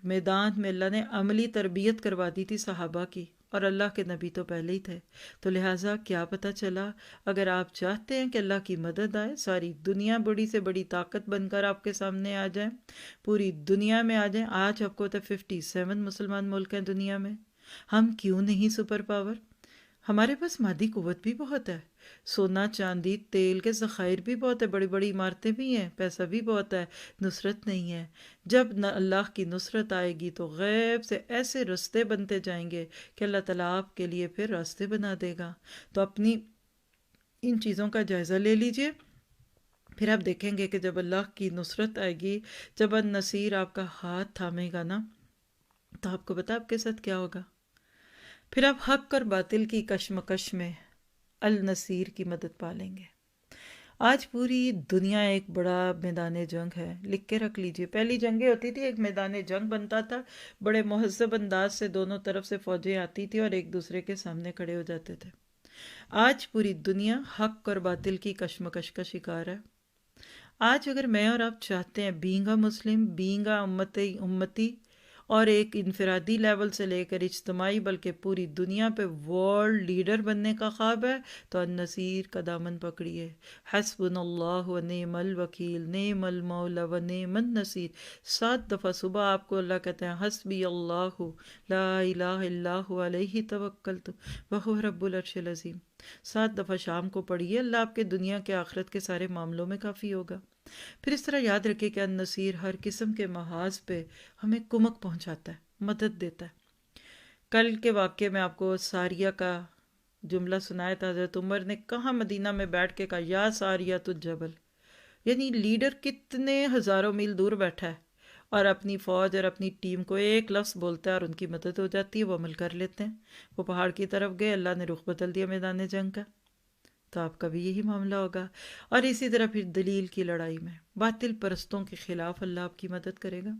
میدان میں اللہ نے عملی تربیت کروا دی تھی صحابہ کی، اور اللہ کے نبی تو پہلے ہی تھے. تو لہٰذا کیا پتہ چلا، اگر آپ چاہتے ہیں کہ اللہ کی مدد آئے، ساری دنیا بڑی سے بڑی طاقت بن کر آپ کے سامنے آ جائیں، پوری دنیا میں آ جائیں. آج آپ کو 57 مسلمان ملک ہیں دنیا میں. ہم کیوں نہیں سپر پاور؟ ہمارے پاس مادی قوت بھی بہت ہے، سونا چاندی تیل کے ذخائر بھی بہت ہے، بڑی بڑی عمارتیں بھی ہیں، پیسہ بھی بہت ہے. نصرت نہیں ہے. جب اللہ کی نصرت آئے گی تو غیب سے ایسے راستے بنتے جائیں گے کہ اللہ تعالیٰ آپ کے لیے پھر راستے بنا دے گا. تو اپنی ان چیزوں کا جائزہ لے لیجئے، پھر آپ دیکھیں گے کہ جب اللہ کی نصرت آئے گی، جب النصیر آپ کا ہاتھ تھامے گا نا، تو آپ کو پتا آپ کے ساتھ کیا ہوگا. پھر آپ حق اور باطل کی کشمکش میں النصیر کی مدد پا لیں گے. آج پوری دنیا ایک بڑا میدان جنگ ہے. لکھ کے رکھ لیجئے، پہلی جنگیں ہوتی تھی، ایک میدان جنگ بنتا تھا، بڑے مہذب انداز سے دونوں طرف سے فوجیں آتی تھی اور ایک دوسرے کے سامنے کھڑے ہو جاتے تھے. آج پوری دنیا حق اور باطل کی کشمکش کا شکار ہے. آج اگر میں اور آپ چاہتے ہیں being a Muslim, being a امتی، اور ایک انفرادی لیول سے لے کر اجتماعی بلکہ پوری دنیا پہ ورلڈ لیڈر بننے کا خواب ہے، تو النصیر کا دامن پکڑیے. حسبنا اللہ و نعم الوکیل، نعم المولا و نعم النصیر. 7 دفعہ صبح آپ کو اللہ کہتے ہیں حسبی اللہ لا الہ الا هو علیہ توکلت وہو رب العرش العظیم. 7 دفعہ شام کو پڑھیے، اللہ آپ کے دنیا کے آخرت کے سارے معاملوں میں کافی ہوگا. پھر اس طرح یاد رکھے کہ النصیر ہر قسم کے محاذ پہ ہمیں کمک پہنچاتا ہے، مدد دیتا ہے. کل کے واقعے میں آپ کو ساریہ کا جملہ سنایا تھا. حضرت عمر نے کہاں مدینہ میں بیٹھ کے کہا یا ساریہ تو جبل، یعنی لیڈر کتنے ہزاروں میل دور بیٹھا ہے اور اپنی فوج اور اپنی ٹیم کو ایک لفظ بولتا ہے اور ان کی مدد ہو جاتی ہے، وہ عمل کر لیتے ہیں. وہ پہاڑ کی طرف گئے، اللہ نے رخ بدل دیا میدان جنگ کا. تو آپ کا بھی یہی معاملہ ہوگا. اور اسی طرح پھر دلیل کی لڑائی میں باطل پرستوں کے خلاف اللہ آپ کی مدد کرے گا.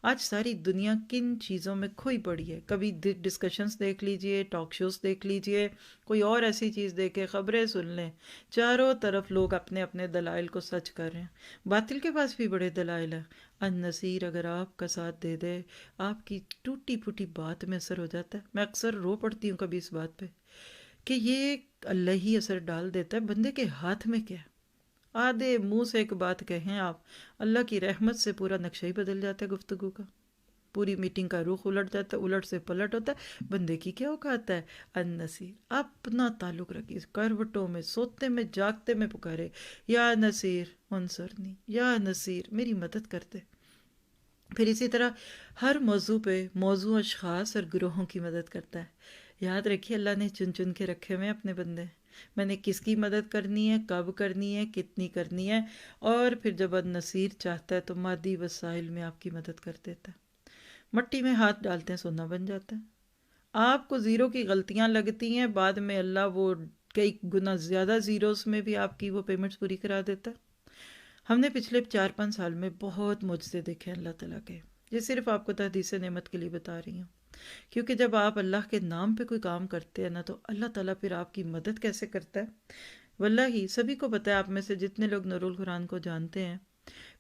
آج ساری دنیا کن چیزوں میں کھوئی پڑی ہے. کبھی ڈسکشنز دیکھ لیجئے، ٹاک شوز دیکھ لیجئے، کوئی اور ایسی چیز دیکھے، خبریں سن لیں، چاروں طرف لوگ اپنے اپنے دلائل کو سچ کر رہے ہیں. باطل کے پاس بھی بڑے دلائل ہیں. النصیر اگر آپ کا ساتھ دے دے، آپ کی ٹوٹی پھوٹی بات میں اثر ہو جاتا ہے. میں اکثر رو پڑتی ہوں کبھی اس بات پہ کہ یہ اللہ ہی اثر ڈال دیتا ہے، بندے کے ہاتھ میں کیا ہے. آدھے منہ سے ایک بات کہیں آپ، اللہ کی رحمت سے پورا نقشہ ہی بدل جاتا ہے گفتگو کا، پوری میٹنگ کا رخ الٹ جاتا ہے، الٹ سے پلٹ ہوتا ہے. بندے کی کیا اوقات ہے. النصیر اپنا تعلق رکھیے، کروٹوں میں، سوتے میں، جاگتے میں پکارے یا نصیر انصرنی، یا نصیر میری مدد کرتے. پھر اسی طرح ہر موضوع پہ موضوع، اشخاص اور گروہوں کی مدد کرتا ہے. یاد رکھیے اللہ نے چن چن کے رکھے ہوئے اپنے بندے، میں نے کس کی مدد کرنی ہے، کب کرنی ہے، کتنی کرنی ہے. اور پھر جب النصیر چاہتا ہے تو مادی وسائل میں آپ کی مدد کر دیتا ہے. مٹی میں ہاتھ ڈالتے ہیں سونا بن جاتا ہے. آپ کو زیرو کی غلطیاں لگتی ہیں، بعد میں اللہ وہ کئی گنا زیادہ زیروز میں بھی آپ کی وہ پیمنٹس پوری کرا دیتا ہے. ہم نے پچھلے 4-5 سال میں بہت معجزے دیکھے اللہ تعالیٰ کے. یہ صرف آپ کو تحدیث نعمت کے لیے بتا رہی ہوں، کیونکہ جب آپ اللہ کے نام پہ کوئی کام کرتے ہیں نا، تو اللہ تعالیٰ پھر آپ کی مدد کیسے کرتا ہے. واللہ سبھی کو پتہ ہے، آپ میں سے جتنے لوگ نور القرآن کو جانتے ہیں،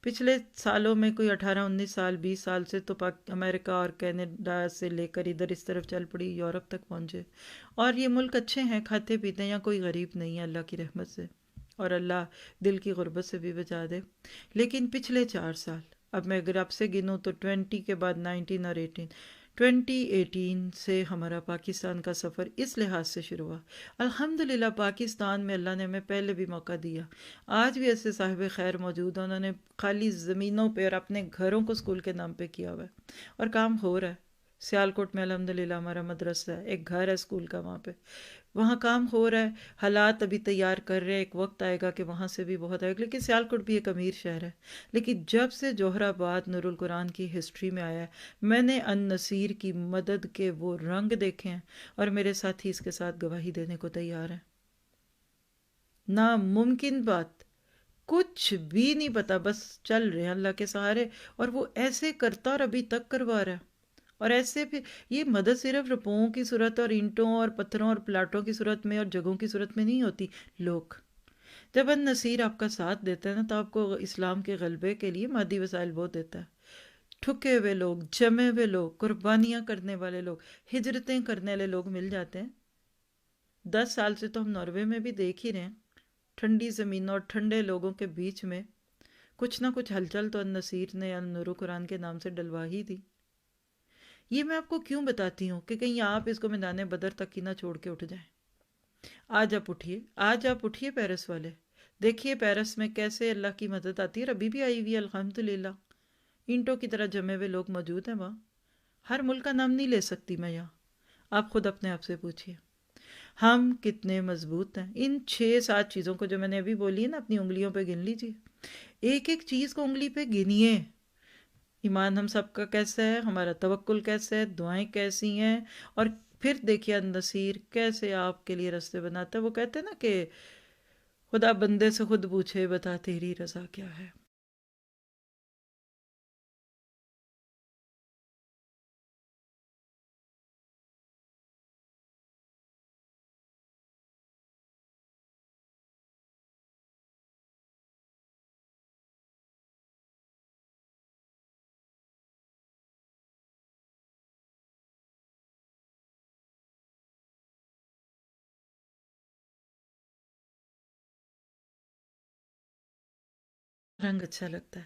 پچھلے سالوں میں کوئی 18-19 سال 20 سال سے تو امریکہ اور کینیڈا سے لے کر ادھر اس طرف چل پڑی، یورپ تک پہنچے. اور یہ ملک اچھے ہیں، کھاتے پیتے ہیں، یا کوئی غریب نہیں ہے اللہ کی رحمت سے، اور اللہ دل کی غربت سے بھی بچا دے. لیکن پچھلے 4 سال، اب میں اگر آپ سے گنوں تو 20 کے بعد 19 اور 2018 سے ہمارا پاکستان کا سفر اس لحاظ سے شروع ہوا. الحمدللہ پاکستان میں اللہ نے ہمیں پہلے بھی موقع دیا. آج بھی ایسے صاحب خیر موجود ہیں، انہوں نے خالی زمینوں پہ اور اپنے گھروں کو اسکول کے نام پہ کیا ہوا ہے، اور کام ہو رہا ہے. سیالکوٹ میں الحمدللہ ہمارا مدرسہ ہے، ایک گھر ہے اسکول کا وہاں پہ، وہاں کام ہو رہا ہے، حالات ابھی تیار کر رہے ہیں، ایک وقت آئے گا کہ وہاں سے بھی بہت آئے گا، لیکن سیالکوٹ بھی ایک امیر شہر ہے۔ لیکن جب سے جوہر آباد نور القرآن کی ہسٹری میں آیا ہے، میں نے ان نصیر کی مدد کے وہ رنگ دیکھے ہیں، اور میرے ساتھی اس کے ساتھ گواہی دینے کو تیار ہیں۔ ناممکن بات، کچھ بھی نہیں پتا، بس چل رہے ہیں اللہ کے سہارے، اور وہ ایسے کرتا اور ابھی تک کروا رہا ہے۔ اور ایسے پھر یہ مدد صرف روپوں کی صورت اور اینٹوں اور پتھروں اور پلاٹوں کی صورت میں اور جگہوں کی صورت میں نہیں ہوتی، لوگ۔ جب ان نصیر آپ کا ساتھ دیتا ہے نا، تو آپ کو اسلام کے غلبے کے لیے مادی وسائل بہت دیتا ہے۔ ٹھکے ہوئے لوگ، جمے ہوئے لوگ، قربانیاں کرنے والے لوگ، ہجرتیں کرنے والے لوگ مل جاتے ہیں۔ 10 سال سے تو ہم ناروے میں بھی دیکھ ہی رہے ہیں، ٹھنڈی زمینوں اور ٹھنڈے لوگوں کے بیچ میں کچھ نہ کچھ ہلچل تو النصیر نے النور قرآن کے نام سے ڈلوا ہی دی۔ یہ میں آپ کو کیوں بتاتی ہوں کہ کہیں آپ اس کو میدان بدر تک ہی نہ چھوڑ کے اٹھ جائیں۔ آج آپ اٹھیے، آج آپ اٹھیے پیرس والے، دیکھیے پیرس میں کیسے اللہ کی مدد آتی ہے، اور ابھی بھی آئی ہوئی ہے الحمدللہ۔ اینٹوں کی طرح جمے ہوئے لوگ موجود ہیں وہاں۔ ہر ملک کا نام نہیں لے سکتی میں یہاں، آپ خود اپنے آپ سے پوچھیے ہم کتنے مضبوط ہیں۔ ان 6-7 چیزوں کو جو میں نے ابھی بولی ہے نا، اپنی انگلیوں پہ گن لیجیے، ایک ایک چیز کو انگلی پہ گنیے۔ ایمان ہم سب کا کیسا ہے، ہمارا توکل کیسا ہے، دعائیں کیسی ہیں، اور پھر دیکھیے النصیر کیسے آپ کے لیے راستے بناتا ہے۔ وہ کہتے ہیں نا کہ خدا بندے سے خود پوچھے بتا تیری رضا کیا ہے۔ رنگ اچھا لگتا ہے،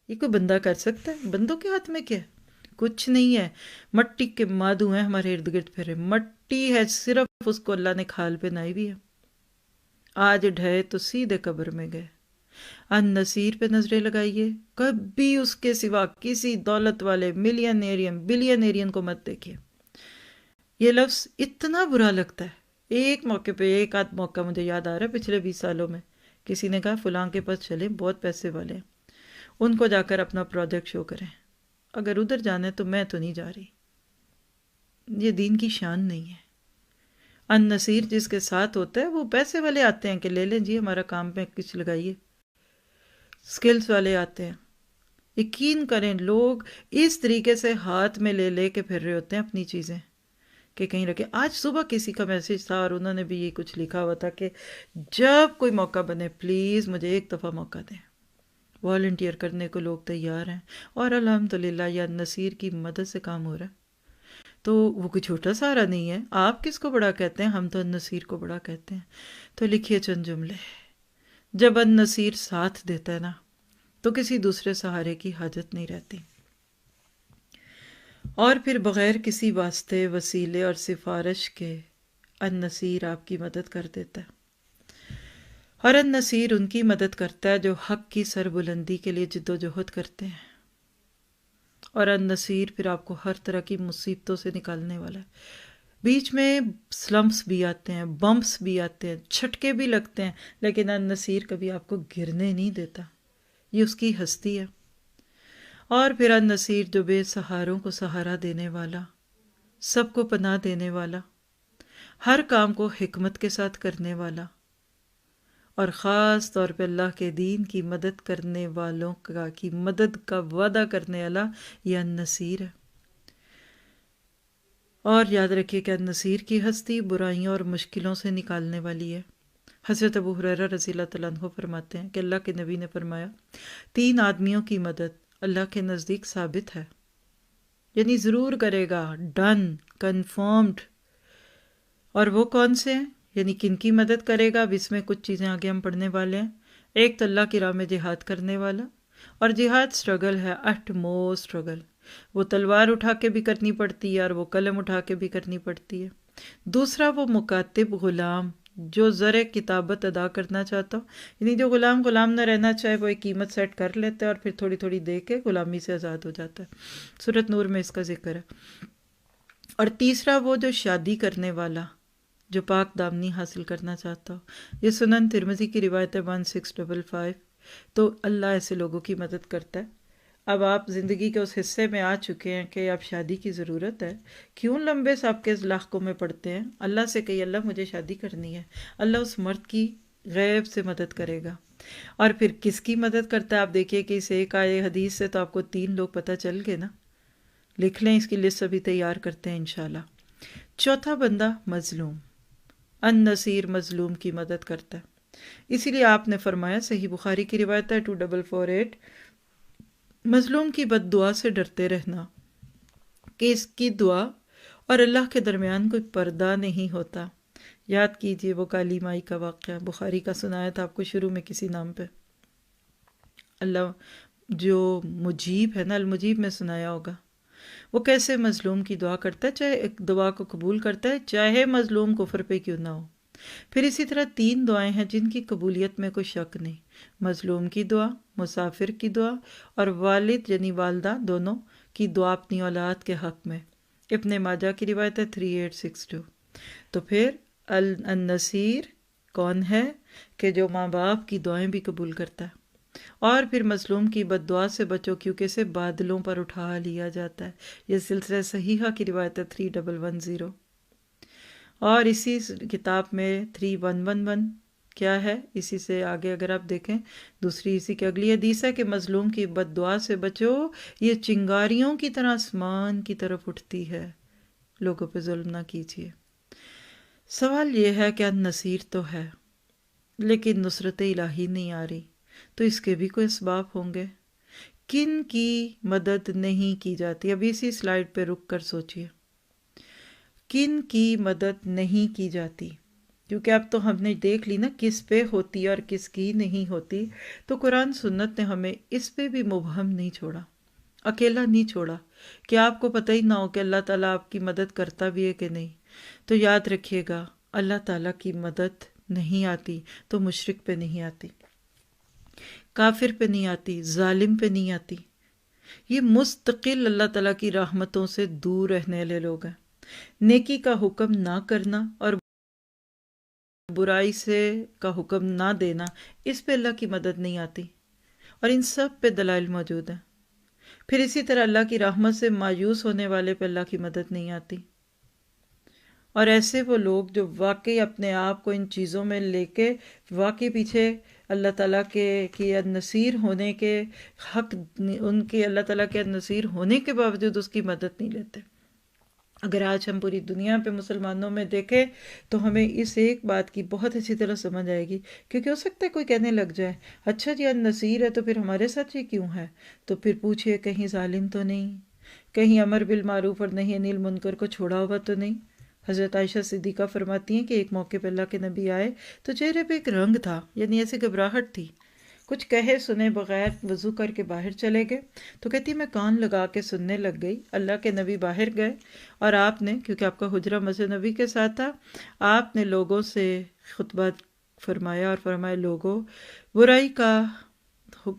یہ کوئی بندہ کر سکتا ہے؟ بندوں کے ہاتھ میں کیا ہے؟ کچھ نہیں ہے، مٹی کے مادو ہیں ہمارے ارد گرد پھرے، مٹی ہے، صرف اس کو اللہ نے کھال پہنائی بھی ہے۔ آج ڈھے تو سیدھے قبر میں گئے۔ ان نصیر پہ نظریں لگائیے، کبھی اس کے سوا کسی دولت والے ملینیرین بلینیرین کو مت دیکھیے۔ یہ لفظ اتنا برا لگتا ہے۔ ایک موقع پہ، ایک آدھ موقع مجھے یاد آ رہا ہے پچھلے 20 سالوں میں، کسی نے کہا فلاں کے پاس چلیں، بہت پیسے والے ہیں، ان کو جا کر اپنا پروجیکٹ شو کریں، اگر ادھر جانا ہے تو میں تو نہیں جا رہی۔ یہ دین کی شان نہیں ہے۔ ان نصیر جس کے ساتھ ہوتا ہے، وہ پیسے والے آتے ہیں کہ لے لیں جی ہمارا کام پہ کچھ لگائیے، سکلز والے آتے ہیں۔ یقین کریں لوگ اس طریقے سے ہاتھ میں لے لے کے پھر رہے ہوتے ہیں اپنی چیزیں کہ کہیں رکھے۔ آج صبح کسی کا میسیج تھا اور انہوں نے بھی یہ کچھ لکھا ہوا تھا کہ جب کوئی موقع بنے پلیز مجھے ایک دفعہ موقع دیں۔ والنٹیئر کرنے کو لوگ تیار ہیں، اور الحمدللہ یہ نصیر کی مدد سے کام ہو رہا ہے۔ تو وہ کوئی چھوٹا سہارا نہیں ہے۔ آپ کس کو بڑا کہتے ہیں؟ ہم تو النصیر کو بڑا کہتے ہیں۔ تو لکھیے چند جملے، جب النصیر ساتھ دیتا ہے نا تو کسی دوسرے سہارے کی حاجت نہیں رہتی، اور پھر بغیر کسی واسطے، وسیلے اور سفارش کے النصیر آپ کی مدد کر دیتا ہے۔ اور النصیر ان کی مدد کرتا ہے جو حق کی سربلندی کے لیے جد و جہد کرتے ہیں، اور النصیر پھر آپ کو ہر طرح کی مصیبتوں سے نکالنے والا ہے۔ بیچ میں سلمپس بھی آتے ہیں، بمپس بھی آتے ہیں، چھٹکے بھی لگتے ہیں، لیکن النصیر کبھی آپ کو گرنے نہیں دیتا، یہ اس کی ہستی ہے۔ اور پھر النصیر جو بے سہاروں کو سہارا دینے والا، سب کو پناہ دینے والا، ہر کام کو حکمت کے ساتھ کرنے والا، اور خاص طور پہ اللہ کے دین کی مدد کرنے والوں کی مدد کا وعدہ کرنے والا، یہ النصیر ہے۔ اور یاد رکھیے کہ النصیر کی ہستی برائیوں اور مشکلوں سے نکالنے والی ہے۔ حضرت ابو ہریرہ رضی اللہ تعالیٰ عنہ فرماتے ہیں کہ اللہ کے نبی نے فرمایا 3 آدمیوں کی مدد اللہ کے نزدیک ثابت ہے، یعنی ضرور کرے گا، ڈن، کنفرمڈ۔ اور وہ کون سے ہیں؟ یعنی کن کی مدد کرے گا؟ اب اس میں کچھ چیزیں آگے ہم پڑھنے والے ہیں۔ ایک تو اللہ کی راہ میں جہاد کرنے والا، اور جہاد سٹرگل ہے، اٹ موسٹ سٹرگل، وہ تلوار اٹھا کے بھی کرنی پڑتی ہے اور وہ قلم اٹھا کے بھی کرنی پڑتی ہے۔ دوسرا وہ مکاتب غلام، جو زر کتابت ادا کرنا چاہتا ہو، یعنی جو غلام نہ رہنا چاہے، وہ ایک قیمت سیٹ کر لیتا ہے اور پھر تھوڑی تھوڑی دے کے غلامی سے آزاد ہو جاتا ہے۔ سورۃ نور میں اس کا ذکر ہے۔ اور تیسرا وہ جو شادی کرنے والا، جو پاک دامنی حاصل کرنا چاہتا ہو. یہ سنن ترمذی کی روایت ہے 1655. تو اللہ ایسے لوگوں کی مدد کرتا ہے. اب آپ زندگی کے اس حصے میں آ چکے ہیں کہ اب شادی کی ضرورت ہے، کیوں لمبے سب کے لاخوں میں پڑتے ہیں؟ اللہ سے کہیے اللہ مجھے شادی کرنی ہے، اللہ اس مرد کی غیب سے مدد کرے گا. اور پھر کس کی مدد کرتا ہے؟ آپ دیکھیے کہ اس ایک آئے حدیث سے تو آپ کو 3 لوگ پتہ چل گئے نا. لکھ لیں، اس کی لسٹ ابھی تیار کرتے ہیں انشاءاللہ. چوتھا بندہ مظلوم، النصیر، مظلوم کی مدد کرتا ہے. اسی لیے آپ نے فرمایا، صحیح بخاری کی روایت ہے 2448، مظلوم کی بد دعا سے ڈرتے رہنا کہ اس کی دعا اور اللہ کے درمیان کوئی پردہ نہیں ہوتا. یاد کیجئے وہ کالی مائی کا واقعہ، بخاری کا سنایا تھا آپ کو شروع میں کسی نام پہ. اللہ جو مجیب ہے نا، المجیب میں سنایا ہوگا، وہ کیسے مظلوم کی دعا کرتا ہے، چاہے ایک دعا کو قبول کرتا ہے چاہے مظلوم کفر پہ کیوں نہ ہو. پھر اسی طرح 3 دعائیں ہیں جن کی قبولیت میں کوئی شک نہیں: مظلوم کی دعا، مسافر کی دعا، اور والد یعنی والدہ دونوں کی دعا اپنی اولاد کے حق میں. ابن ماجہ کی روایت ہے 3862. تو پھر النصیر کون ہے؟ کہ جو ماں باپ کی دعائیں بھی قبول کرتا ہے. اور پھر مظلوم کی بد دعا سے بچو کیونکہ اسے بادلوں پر اٹھا لیا جاتا ہے. یہ سلسلہ صحیحہ کی روایت ہے 3110. اور اسی کتاب میں 3111 کیا ہے، اسی سے آگے اگر آپ دیکھیں دوسری اسی کی اگلی حدیث ہے کہ مظلوم کی بد دعا سے بچو، یہ چنگاریوں کی طرح آسمان کی طرف اٹھتی ہے، لوگوں پہ ظلم نہ کیجیے. سوال یہ ہے کہ نصیر تو ہے لیکن نصرت الہی نہیں آ رہی، تو اس کے بھی کوئی اسباب ہوں گے. کن کی مدد نہیں کی جاتی؟ ابھی اسی سلائیڈ پہ رک کر سوچئے، کن کی مدد نہیں کی جاتی؟ کیونکہ اب تو ہم نے دیکھ لی نا کس پہ ہوتی ہے اور کس کی نہیں ہوتی. تو قرآن سنت نے ہمیں اس پہ بھی مبہم نہیں چھوڑا، اکیلا نہیں چھوڑا کہ آپ کو پتہ ہی نہ ہو کہ اللہ تعالیٰ آپ کی مدد کرتا بھی ہے کہ نہیں. تو یاد رکھیے گا، اللہ تعالیٰ کی مدد نہیں آتی تو مشرک پہ نہیں آتی، کافر پہ نہیں آتی، ظالم پہ نہیں آتی. یہ مستقل اللہ تعالیٰ کی رحمتوں سے دور رہنے والے لوگ ہیں. نیکی کا حکم نہ کرنا اور برائی سے کا حکم نہ دینا، اس پہ اللہ کی مدد نہیں آتی، اور ان سب پہ دلائل موجود ہیں. پھر اسی طرح اللہ کی رحمت سے مایوس ہونے والے پہ اللہ کی مدد نہیں آتی. اور ایسے وہ لوگ جو واقعی اپنے آپ کو ان چیزوں میں لے کے واقعی پیچھے اللہ تعالیٰ کے نصیر ہونے کے حق، ان کے اللہ تعالیٰ کے نصیر ہونے کے باوجود اس کی مدد نہیں لیتے. اگر آج ہم پوری دنیا پہ مسلمانوں میں دیکھیں تو ہمیں اس ایک بات کی بہت اچھی طرح سمجھ آئے گی. کیونکہ ہو سکتا ہے کوئی کہنے لگ جائے اچھا جی النصیر ہے تو پھر ہمارے ساتھ یہ کیوں ہے؟ تو پھر پوچھئے کہیں ظالم تو نہیں، کہیں امر بالمعروف اور نہی عن المنکر کو چھوڑا ہوا تو نہیں؟ حضرت عائشہ صدیقہ فرماتی ہیں کہ ایک موقع پہ اللہ کے نبی آئے تو چہرے پہ ایک رنگ تھا، یعنی ایسے گھبراہٹ تھی، کچھ کہے سنے بغیر وضو کر کے باہر چلے گئے. تو کہتی میں کان لگا کے سننے لگ گئی. اللہ کے نبی باہر گئے اور آپ نے، کیونکہ آپ کا حجرہ مسجد نبی کے ساتھ تھا، آپ نے لوگوں سے خطبہ فرمایا اور فرمایا لوگوں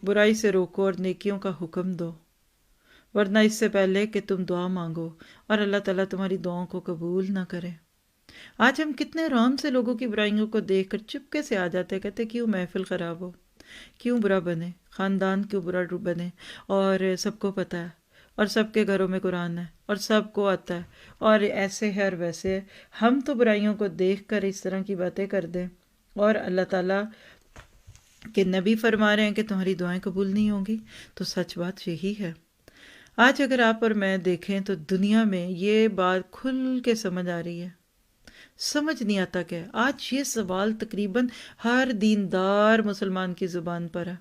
برائی سے روکو اور نیکیوں کا حکم دو، ورنہ اس سے پہلے کہ تم دعا مانگو اور اللہ تعالیٰ تمہاری دعاؤں کو قبول نہ کرے. آج ہم کتنے آرام سے لوگوں کی برائیوں کو دیکھ کر چپکے سے آ جاتے، کہتے کیوں محفل خراب ہو، کیوں برا بنے، خاندان کیوں برا بنے، اور سب کو پتہ ہے اور سب کے گھروں میں قرآن ہے اور سب کو آتا ہے اور ایسے ہے اور ویسے ہے. ہم تو برائیوں کو دیکھ کر اس طرح کی باتیں کر دیں، اور اللہ تعالیٰ کہ نبی فرما رہے ہیں کہ تمہاری دعائیں قبول نہیں ہوں گی. تو سچ بات یہی ہے. آج اگر آپ اور میں دیکھیں تو دنیا میں یہ بات کھل کے سمجھ آ رہی ہے. سمجھ نہیں آتا کہ آج یہ سوال تقریباً ہر دیندار مسلمان کی زبان پر ہے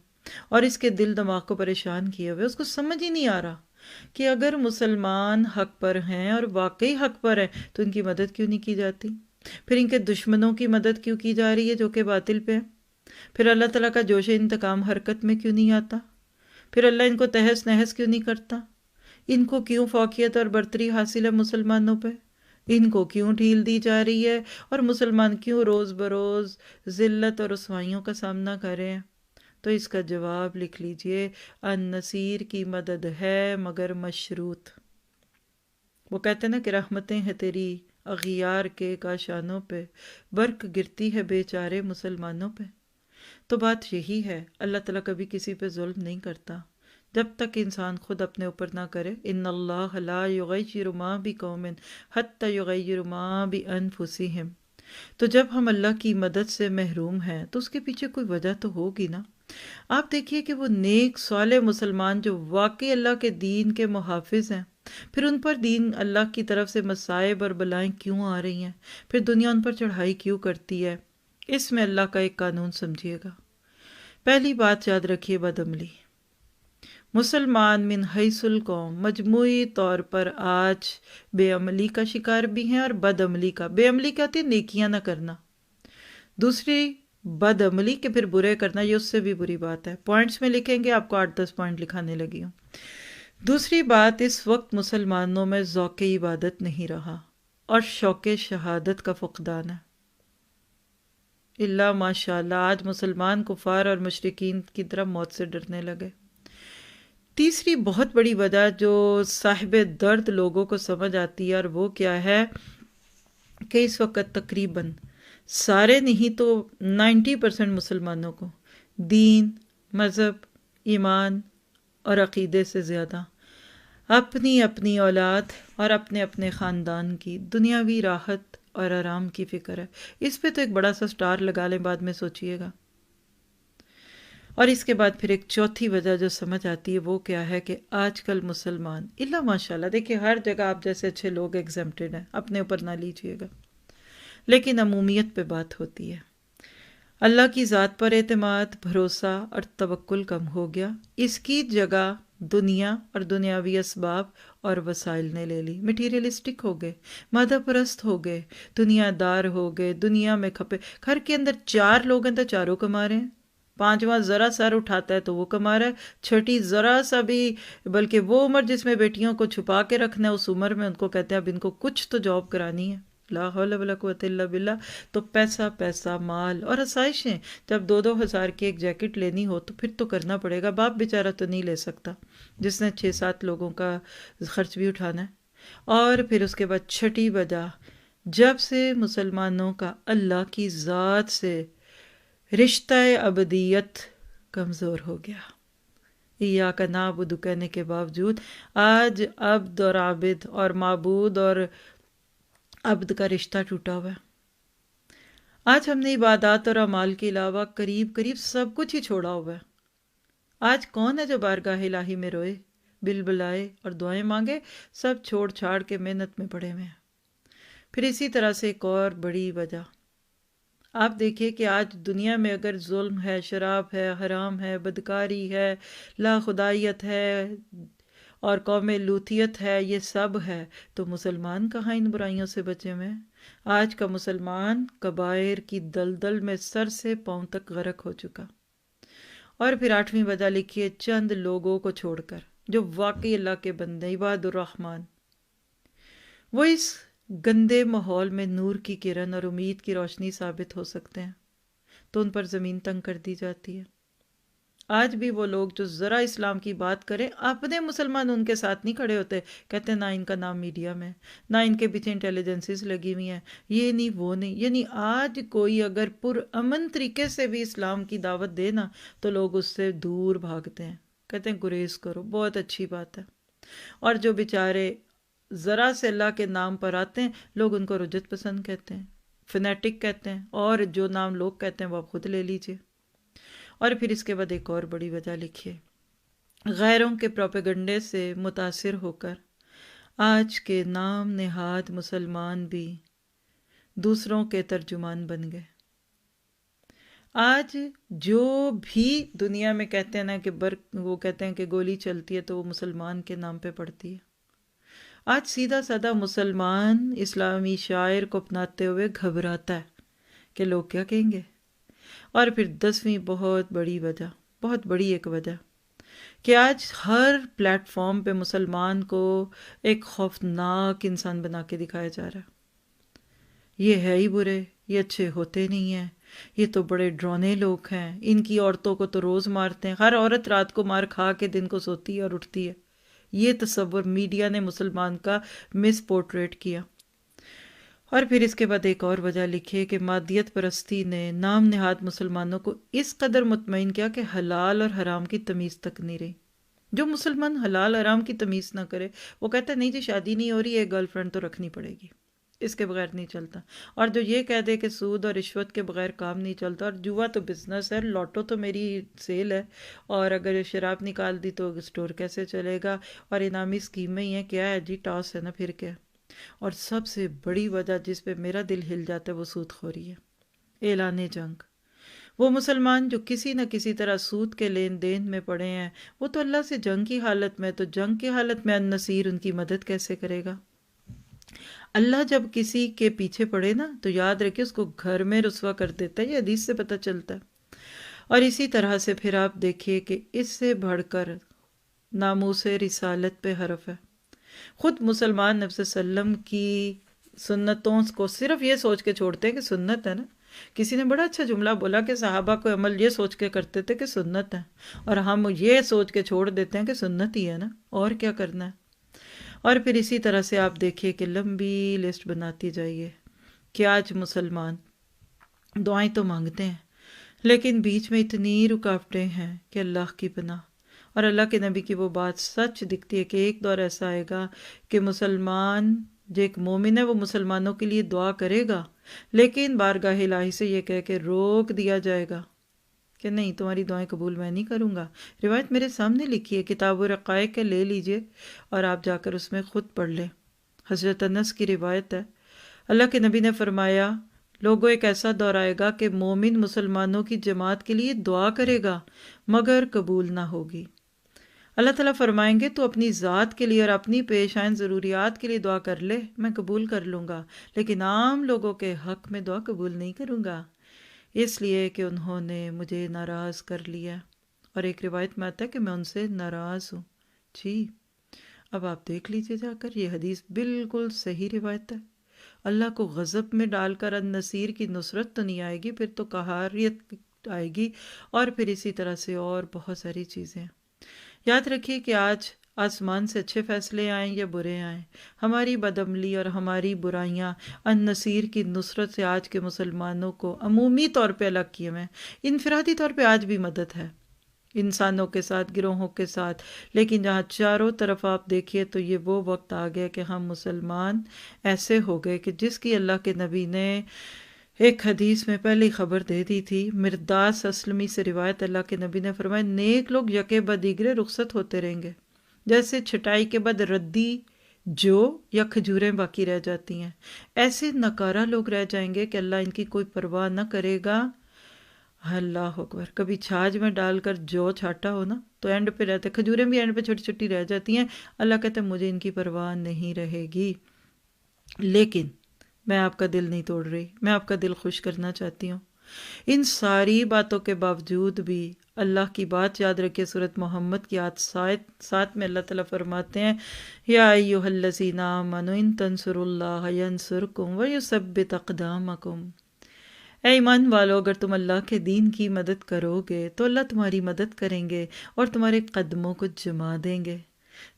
اور اس کے دل دماغ کو پریشان کیے ہوئے. اس کو سمجھ ہی نہیں آ رہا کہ اگر مسلمان حق پر ہیں اور واقعی حق پر ہیں تو ان کی مدد کیوں نہیں کی جاتی، پھر ان کے دشمنوں کی مدد کیوں کی جا رہی ہے جو کہ باطل پہ ہیں، پھر اللہ تعالیٰ کا جوش انتقام حرکت میں کیوں نہیں آتا، پھر اللہ ان کو تہس نہس کیوں نہیں کرتا، ان کو کیوں فوقیت اور برتری حاصل ہے مسلمانوں پہ، ان کو کیوں ڈھیل دی جا رہی ہے، اور مسلمان کیوں روز بروز ذلت اور رسوائیوں کا سامنا کر رہے ہیں. تو اس کا جواب لکھ لیجئے، النصیر کی مدد ہے مگر مشروط. وہ کہتے ہیں نا کہ رحمتیں ہیں تیری اغیار کے کاشانوں پہ، برق گرتی ہے بیچارے مسلمانوں پہ۔ تو بات یہی ہے، اللہ تعالیٰ کبھی کسی پہ ظلم نہیں کرتا جب تک انسان خود اپنے اوپر نہ کرے۔ ان اللہ لا یغیر ما بقوم حتی یغیر ما بانفسہم۔ تو جب ہم اللہ کی مدد سے محروم ہیں تو اس کے پیچھے کوئی وجہ تو ہوگی نا۔ آپ دیکھیے کہ وہ نیک صالح مسلمان جو واقعی اللہ کے دین کے محافظ ہیں، پھر ان پر دین اللہ کی طرف سے مصائب اور بلائیں کیوں آ رہی ہیں، پھر دنیا ان پر چڑھائی کیوں کرتی ہے؟ اس میں اللہ کا ایک قانون سمجھیے گا۔ پہلی بات یاد رکھیے، بدعملی۔ مسلمان من حیث القوم مجموعی طور پر آج بے عملی کا شکار بھی ہیں اور بد عملی کا۔ بے عملی کیا ہوتی ہے؟ نیکیاں نہ کرنا۔ دوسری بد عملی کہ پھر برے کرنا، یہ اس سے بھی بری بات ہے۔ پوائنٹس میں لکھیں گے، آپ کو 8-10 پوائنٹ لکھانے لگی ہوں۔ دوسری بات، اس وقت مسلمانوں میں ذوق عبادت نہیں رہا اور شوق شہادت کا فقدان ہے۔ اللہ ماشاء اللہ آج مسلمان کفار اور مشرکین کی طرح موت سے ڈرنے لگے۔ تیسری بہت بڑی وجہ جو صاحب درد لوگوں کو سمجھ آتی ہے، اور وہ کیا ہے کہ اس وقت تقریباً سارے نہیں تو 90% مسلمانوں کو دین، مذہب، ایمان اور عقیدے سے زیادہ اپنی اپنی اولاد اور اپنے اپنے خاندان کی دنیاوی راحت اور آرام کی فکر ہے۔ اس پہ تو ایک بڑا سا سٹار لگا لیں، بعد میں سوچئے گا۔ اور اس کے بعد پھر ایک چوتھی وجہ جو سمجھ آتی ہے وہ کیا ہے کہ آج کل مسلمان اللہ ماشاءاللہ، دیکھیں ہر جگہ آپ جیسے اچھے لوگ ایگزمپٹڈ ہیں، اپنے اوپر نہ لیجئے گا، لیکن عمومیت پہ بات ہوتی ہے۔ اللہ کی ذات پر اعتماد، بھروسہ اور توکل کم ہو گیا، اس کی جگہ دنیا اور دنیاوی اسباب اور وسائل نے لے لی۔ مٹیریلسٹک ہو گئے، مادہ پرست ہو گئے، دنیا دار ہو گئے، دنیا میں کھپے۔ گھر کے اندر 4 لوگ ہیں تو چاروں کما رہے ہیں، 5واں ذرا سر اٹھاتا ہے تو وہ کما رہا ہے، چھٹی ذرا سا بھی، بلکہ وہ عمر جس میں بیٹیوں کو چھپا کے رکھنا ہے، اس عمر میں ان کو کہتے ہیں اب ان کو کچھ تو جاب کرانی ہے۔ لا حول ولا قوت الا باللہ۔ تو پیسہ پیسہ، مال اور آسائشیں، جب 2-2 ہزار کی ایک جیکٹ لینی ہو تو پھر تو کرنا پڑے گا، باپ بیچارہ تو نہیں لے سکتا جس نے 6-7 لوگوں کا خرچ بھی اٹھانا ہے۔ اور پھر اس کے بعد چھٹی وجہ، جب سے مسلمانوں کا اللہ کی ذات سے رشتہ ابدیت کمزور ہو گیا، ایاک نعبد کہنے کے باوجود آج عبد اور عابد اور معبود اور عبد کا رشتہ ٹوٹا ہوا ہے۔ آج ہم نے عبادات اور اعمال کے علاوہ قریب سب کچھ ہی چھوڑا ہوا ہے۔ آج کون ہے جو بارگاہ الہی میں روئے، بلبلائے اور دعائیں مانگے؟ سب چھوڑ چھاڑ کے محنت میں پڑے ہوئے ہیں۔ پھر اسی طرح سے ایک اور بڑی وجہ، آپ دیکھیے کہ آج دنیا میں اگر ظلم ہے، شراب ہے، حرام ہے، بدکاری ہے، لا خدائیت ہے اور قوم لوطیت ہے، یہ سب ہے، تو مسلمان کہاں ان برائیوں سے بچے ہوئے ہیں؟ آج کا مسلمان کبائر کی دلدل میں سر سے پاؤں تک غرق ہو چکا۔ اور پھر 8ویں وجہ لکھیے، چند لوگوں کو چھوڑ کر جو واقعی اللہ کے بندے، عباد الرحمن، وہ اس گندے ماحول میں نور کی کرن اور امید کی روشنی ثابت ہو سکتے ہیں، تو ان پر زمین تنگ کر دی جاتی ہے۔ آج بھی وہ لوگ جو ذرا اسلام کی بات کریں، اپنے مسلمان ان کے ساتھ نہیں کھڑے ہوتے، کہتے ہیں نہ ان کا نام میڈیا میں، نہ ان کے پیچھے انٹیلیجنسز لگی ہوئی ہیں، یہ نہیں وہ نہیں۔ یعنی آج کوئی اگر پرامن طریقے سے بھی اسلام کی دعوت دے نا تو لوگ اس سے دور بھاگتے ہیں، کہتے ہیں گریز کرو، بہت اچھی بات ہے۔ اور جو بیچارے ذرا سے اللہ کے نام پر آتے ہیں، لوگ ان کو رجت پسند کہتے ہیں، فنیٹک کہتے ہیں، اور جو نام لوگ کہتے ہیں وہ آپ خود لے لیجئے۔ اور پھر اس کے بعد ایک اور بڑی وجہ لکھیے، غیروں کے پروپیگنڈے سے متاثر ہو کر آج کے نام نہاد مسلمان بھی دوسروں کے ترجمان بن گئے۔ آج جو بھی دنیا میں کہتے ہیں نا کہ وہ کہتے ہیں کہ گولی چلتی ہے تو وہ مسلمان کے نام پہ پڑتی ہے۔ آج سیدھا سادہ مسلمان اسلامی شاعر کو اپناتے ہوئے گھبراتا ہے کہ لوگ کیا کہیں گے۔ اور پھر 10ویں بہت بڑی وجہ، بہت بڑی ایک وجہ، کہ آج ہر پلیٹ فارم پہ مسلمان کو ایک خوفناک انسان بنا کے دکھایا جا رہا ہے۔ یہ ہے ہی برے، یہ اچھے ہوتے نہیں ہیں، یہ تو بڑے ڈرونے لوگ ہیں، ان کی عورتوں کو تو روز مارتے ہیں، ہر عورت رات کو مار کھا کے دن کو سوتی ہے اور اٹھتی ہے۔ یہ تصور میڈیا نے مسلمان کا مس پورٹریٹ کیا۔ اور پھر اس کے بعد ایک اور وجہ لکھی کہ مادیت پرستی نے نام نہاد مسلمانوں کو اس قدر مطمئن کیا کہ حلال اور حرام کی تمیز تک نہیں رہی۔ جو مسلمان حلال حرام کی تمیز نہ کرے وہ کہتا ہے نہیں جی شادی نہیں ہو رہی، ایک گرل فرینڈ تو رکھنی پڑے گی، اس کے بغیر نہیں چلتا۔ اور جو یہ کہہ دے کہ سود اور رشوت کے بغیر کام نہیں چلتا، اور جوا تو بزنس ہے، لوٹو تو میری سیل ہے، اور اگر شراب نکال دی تو اسٹور کیسے چلے گا، اور انعامی اسکیمیں ہی ہیں، کیا ہے جی ٹاس ہے نا پھر کیا۔ اور سب سے بڑی وجہ جس پہ میرا دل ہل جاتا ہے وہ سود خوری ہے، اعلان جنگ۔ وہ مسلمان جو کسی نہ کسی طرح سود کے لین دین میں پڑے ہیں وہ تو اللہ سے جنگ کی حالت میں، تو جنگ کی حالت میں النصیر ان کی مدد کیسے کرے گا؟ اللہ جب کسی کے پیچھے پڑے نا تو یاد رکھے اس کو گھر میں رسوا کر دیتا ہے، یہ حدیث سے پتہ چلتا ہے۔ اور اسی طرح سے پھر آپ دیکھیے کہ اس سے بڑھ کر ناموس رسالت پہ حرف ہے۔ خود مسلمان نبی صلی اللہ علیہ وسلم کی سنتوں کو صرف یہ سوچ کے چھوڑتے ہیں کہ سنت ہے نا۔ کسی نے بڑا اچھا جملہ بولا کہ صحابہ کو عمل یہ سوچ کے کرتے تھے کہ سنت ہے، اور ہم یہ سوچ کے چھوڑ دیتے ہیں کہ سنت ہی ہے نا، اور کیا کرنا ہے۔ اور پھر اسی طرح سے آپ دیکھیے کہ لمبی لسٹ بناتی جائیے کہ آج مسلمان دعائیں تو مانگتے ہیں لیکن بیچ میں اتنی رکاوٹیں ہیں کہ اللہ کی پناہ۔ اور اللہ کے نبی کی وہ بات سچ دکھتی ہے کہ ایک دور ایسا آئے گا کہ مسلمان جو ایک مومن ہے وہ مسلمانوں کے لیے دعا کرے گا، لیکن بارگاہ الہی سے یہ کہہ کے روک دیا جائے گا کہ نہیں تمہاری دعائیں قبول میں نہیں کروں گا۔ روایت میرے سامنے لکھی ہے، کتاب الرقائق لے لیجئے اور آپ جا کر اس میں خود پڑھ لیں۔ حضرت انس کی روایت ہے، اللہ کے نبی نے فرمایا لوگوں ایک ایسا دور آئے گا کہ مومن مسلمانوں کی جماعت کے لیے دعا کرے گا مگر قبول نہ ہوگی۔ اللہ تعالیٰ فرمائیں گے تو اپنی ذات کے لیے اور اپنی پیش آئند ضروریات کے لیے دعا کر لے، میں قبول کر لوں گا، لیکن عام لوگوں کے حق میں دعا قبول نہیں کروں گا، اس لیے کہ انہوں نے مجھے ناراض کر لیا۔ اور ایک روایت میں آتا ہے کہ میں ان سے ناراض ہوں۔ جی اب آپ دیکھ لیجئے جا کر، یہ حدیث بالکل صحیح روایت ہے۔ اللہ کو غضب میں ڈال کر النصیر کی نصرت تو نہیں آئے گی، پھر تو قہاریت آئے گی، اور پھر اسی طرح سے اور بہت ساری چیزیں۔ یاد رکھیے کہ آج آسمان سے اچھے فیصلے آئیں یا برے آئیں، ہماری بدعملی اور ہماری برائیاں النصیر کی نصرت سے آج کے مسلمانوں کو عمومی طور پہ الگ کیے ہوئے ہیں۔ انفرادی طور پہ آج بھی مدد ہے انسانوں کے ساتھ، گروہوں کے ساتھ، لیکن جہاں چاروں طرف آپ دیکھیے تو یہ وہ وقت آ گیا کہ ہم مسلمان ایسے ہو گئے کہ جس کی اللہ کے نبی نے ایک حدیث میں پہلے خبر دے دی تھی۔ مرداس اسلمی سے روایت، اللہ کے نبی نے فرمایا نیک لوگ یکے بعد دیگرے رخصت ہوتے رہیں گے، جیسے چھٹائی کے بعد ردی جو یا کھجوریں باقی رہ جاتی ہیں، ایسے نکارہ لوگ رہ جائیں گے کہ اللہ ان کی کوئی پرواہ نہ کرے گا۔ اللہ اکبر، کبھی چھاج میں ڈال کر جو چھاٹا ہو نا تو اینڈ پہ رہتے، کھجوریں بھی اینڈ پہ چھوٹی چھوٹی رہ جاتی ہیں، اللہ کہتے ہیں مجھے ان کی پرواہ نہیں رہے گی۔ لیکن میں آپ کا دل نہیں توڑ رہی، میں آپ کا دل خوش کرنا چاہتی ہوں۔ ان ساری باتوں کے باوجود بھی اللہ کی بات یاد رکھے، سورۃ محمد کی آیت 7 میں اللہ تعالیٰ فرماتے ہیں یا ایھا الذین آمنوا ان تنصروا اللہ ینصرکم ویثبت اقدامکم۔ اے ایمان والو، اگر تم اللہ کے دین کی مدد کرو گے تو اللہ تمہاری مدد کریں گے اور تمہارے قدموں کو جما دیں گے۔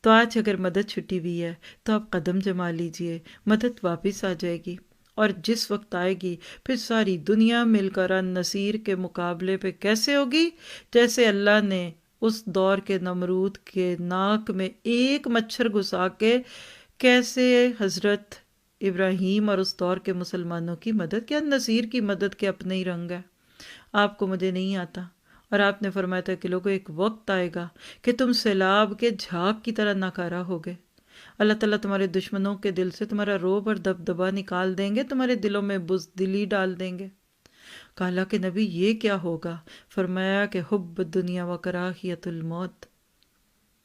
تو آج اگر مدد چھٹی ہوئی ہے تو آپ قدم جما لیجئے، مدد واپس آ جائے گی، اور جس وقت آئے گی پھر ساری دنیا مل کر النصیر کے مقابلے پہ کیسے ہوگی؟ جیسے اللہ نے اس دور کے نمرود کے ناک میں ایک مچھر گھسا کے کیسے حضرت ابراہیم اور اس دور کے مسلمانوں کی مدد کیا، النصیر کی مدد کے اپنے ہی رنگ ہے۔ آپ کو مجھے نہیں آتا، اور آپ نے فرمایا تھا کہ لوگوں ایک وقت آئے گا کہ تم سیلاب کے جھاگ کی طرح ناکارہ ہوگے، اللہ تعالیٰ تمہارے دشمنوں کے دل سے تمہارا روب اور دبدبا نکال دیں گے، تمہارے دلوں میں بزدلی ڈال دیں گے۔ کہا اللہ کے نبی یہ کیا ہوگا؟ فرمایا کہ حب الدنیا و کراہیت الموت۔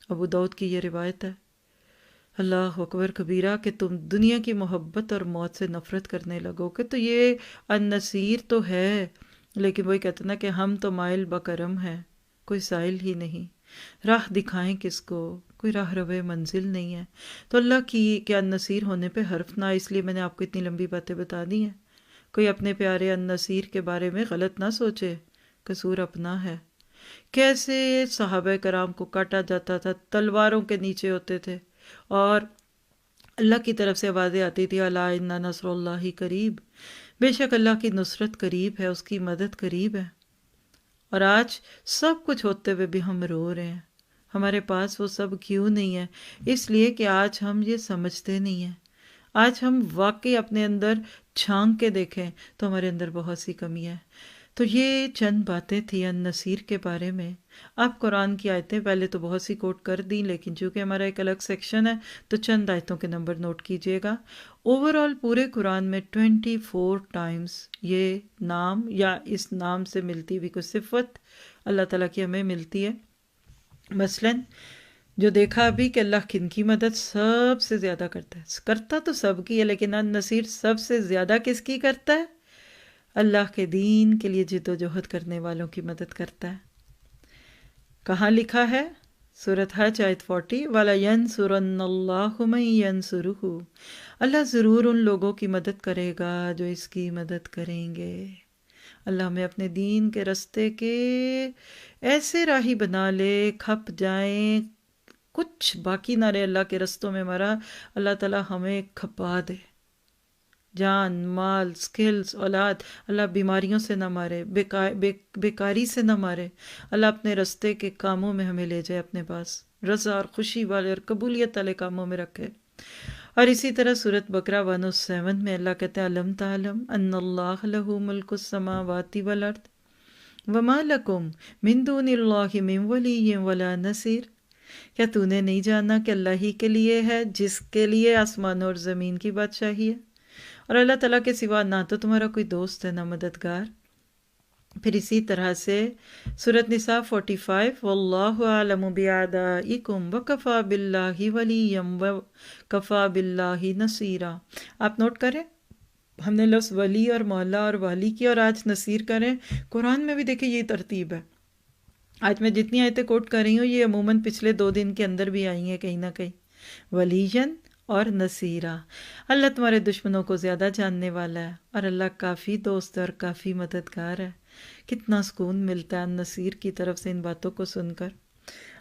ابو داؤد کی یہ روایت ہے۔ اللہ اکبر کبیرہ، کہ تم دنیا کی محبت اور موت سے نفرت کرنے لگو کہ تو یہ النصیر تو ہے، لیکن وہی کہتے نا کہ ہم تو مائل بکرم ہیں، کوئی سائل ہی نہیں، راہ دکھائیں کس کو، کوئی راہ روے منزل نہیں ہے۔ تو اللہ کی کہ النصیر ہونے پہ حرف نہ، اس لیے میں نے آپ کو اتنی لمبی باتیں بتا دی ہیں۔ کوئی اپنے پیارے النصیر کے بارے میں غلط نہ سوچے، قصور اپنا ہے۔ کیسے صحابہ کرام کو کاٹا جاتا تھا، تلواروں کے نیچے ہوتے تھے، اور اللہ کی طرف سے آوازیں آتی تھی الا ان نصر اللہ قریب، بے شک اللہ کی نصرت قریب ہے، اس کی مدد قریب ہے۔ اور آج سب کچھ ہوتے ہوئے بھی ہم رو رہے ہیں۔ ہمارے پاس وہ سب کیوں نہیں ہے؟ اس لیے کہ آج ہم یہ سمجھتے نہیں ہیں۔ آج ہم واقعی اپنے اندر چھانک کے دیکھیں تو ہمارے اندر بہت سی کمی ہے۔ تو یہ چند باتیں تھیں النصیر کے بارے میں۔ اب قرآن کی آیتیں پہلے تو بہت سی کوٹ کر دیں، لیکن چونکہ ہمارا ایک الگ سیکشن ہے تو چند آیتوں کے نمبر نوٹ کیجئے گا۔ اوورآل پورے قرآن میں 24 ٹائمز یہ نام یا اس نام سے ملتی ہوئی کوئی صفت اللہ تعالیٰ کی ہمیں ملتی ہے۔ مثلاً جو دیکھا ابھی کہ اللہ کن کی مدد سب سے زیادہ کرتا ہے، کرتا تو سب کی ہے لیکن النصیر سب سے زیادہ کس کی کرتا ہے؟ اللہ کے دین کے لیے جد و جہد کرنے والوں کی مدد کرتا ہے۔ کہاں لکھا ہے؟ سورۃ حج آیت 40، وَلَيَنْصُرَنَّ اللَّهُ مَن يَنْصُرُهُ، اللہ ضرور ان لوگوں کی مدد کرے گا جو اس کی مدد کریں گے۔ اللہ ہمیں اپنے دین کے رستے کے ایسے راہی بنا لے، کھپ جائیں، کچھ باقی نہ رہے اللہ کے رستوں میں ہمارا، اللہ تعالیٰ ہمیں کھپا دے، جان، مال، سکلز، اولاد، اللہ بیماریوں سے نہ مارے، بیکاری سے نہ مارے، اللہ اپنے رستے کے کاموں میں ہمیں لے جائے، اپنے پاس رضا اور خوشی والے اور قبولیت والے کاموں میں رکھے۔ اور اسی طرح سورۃ بقرہ 107 میں اللہ کہتے ہیں الم تعلم ان اللہ لہ ملک السماوات والارض وما لکم من دون اللہ من ولی ولا نصیر، کیا تو نے نہیں جانا کہ اللہ ہی کے لیے ہے جس کے لیے آسمانوں اور زمین کی بادشاہی ہے، اور اللہ تعالیٰ کے سوا نہ تو تمہارا کوئی دوست ہے نہ مددگار۔ پھر اسی طرح سے سورۃ نساء 45، واللہ اعلم باعدائکم وکفی باللہ ولیا وکفی باللہ نصیرا۔ آپ نوٹ کریں، ہم نے لفظ ولی اور مولا اور والی کی، اور آج نصیر کریں۔ قرآن میں بھی دیکھیں یہ ترتیب ہے۔ آج میں جتنی آیتیں کوٹ کر رہی ہوں یہ عموماً پچھلے 2 دن کے اندر بھی آئی ہیں کہیں نہ کہیں، ولیجن اور نصیرہ۔ اللہ تمہارے دشمنوں کو زیادہ جاننے والا ہے، اور اللہ کافی دوست اور کافی مددگار ہے۔ کتنا سکون ملتا ہے نصیر کی طرف سے ان باتوں کو سن کر۔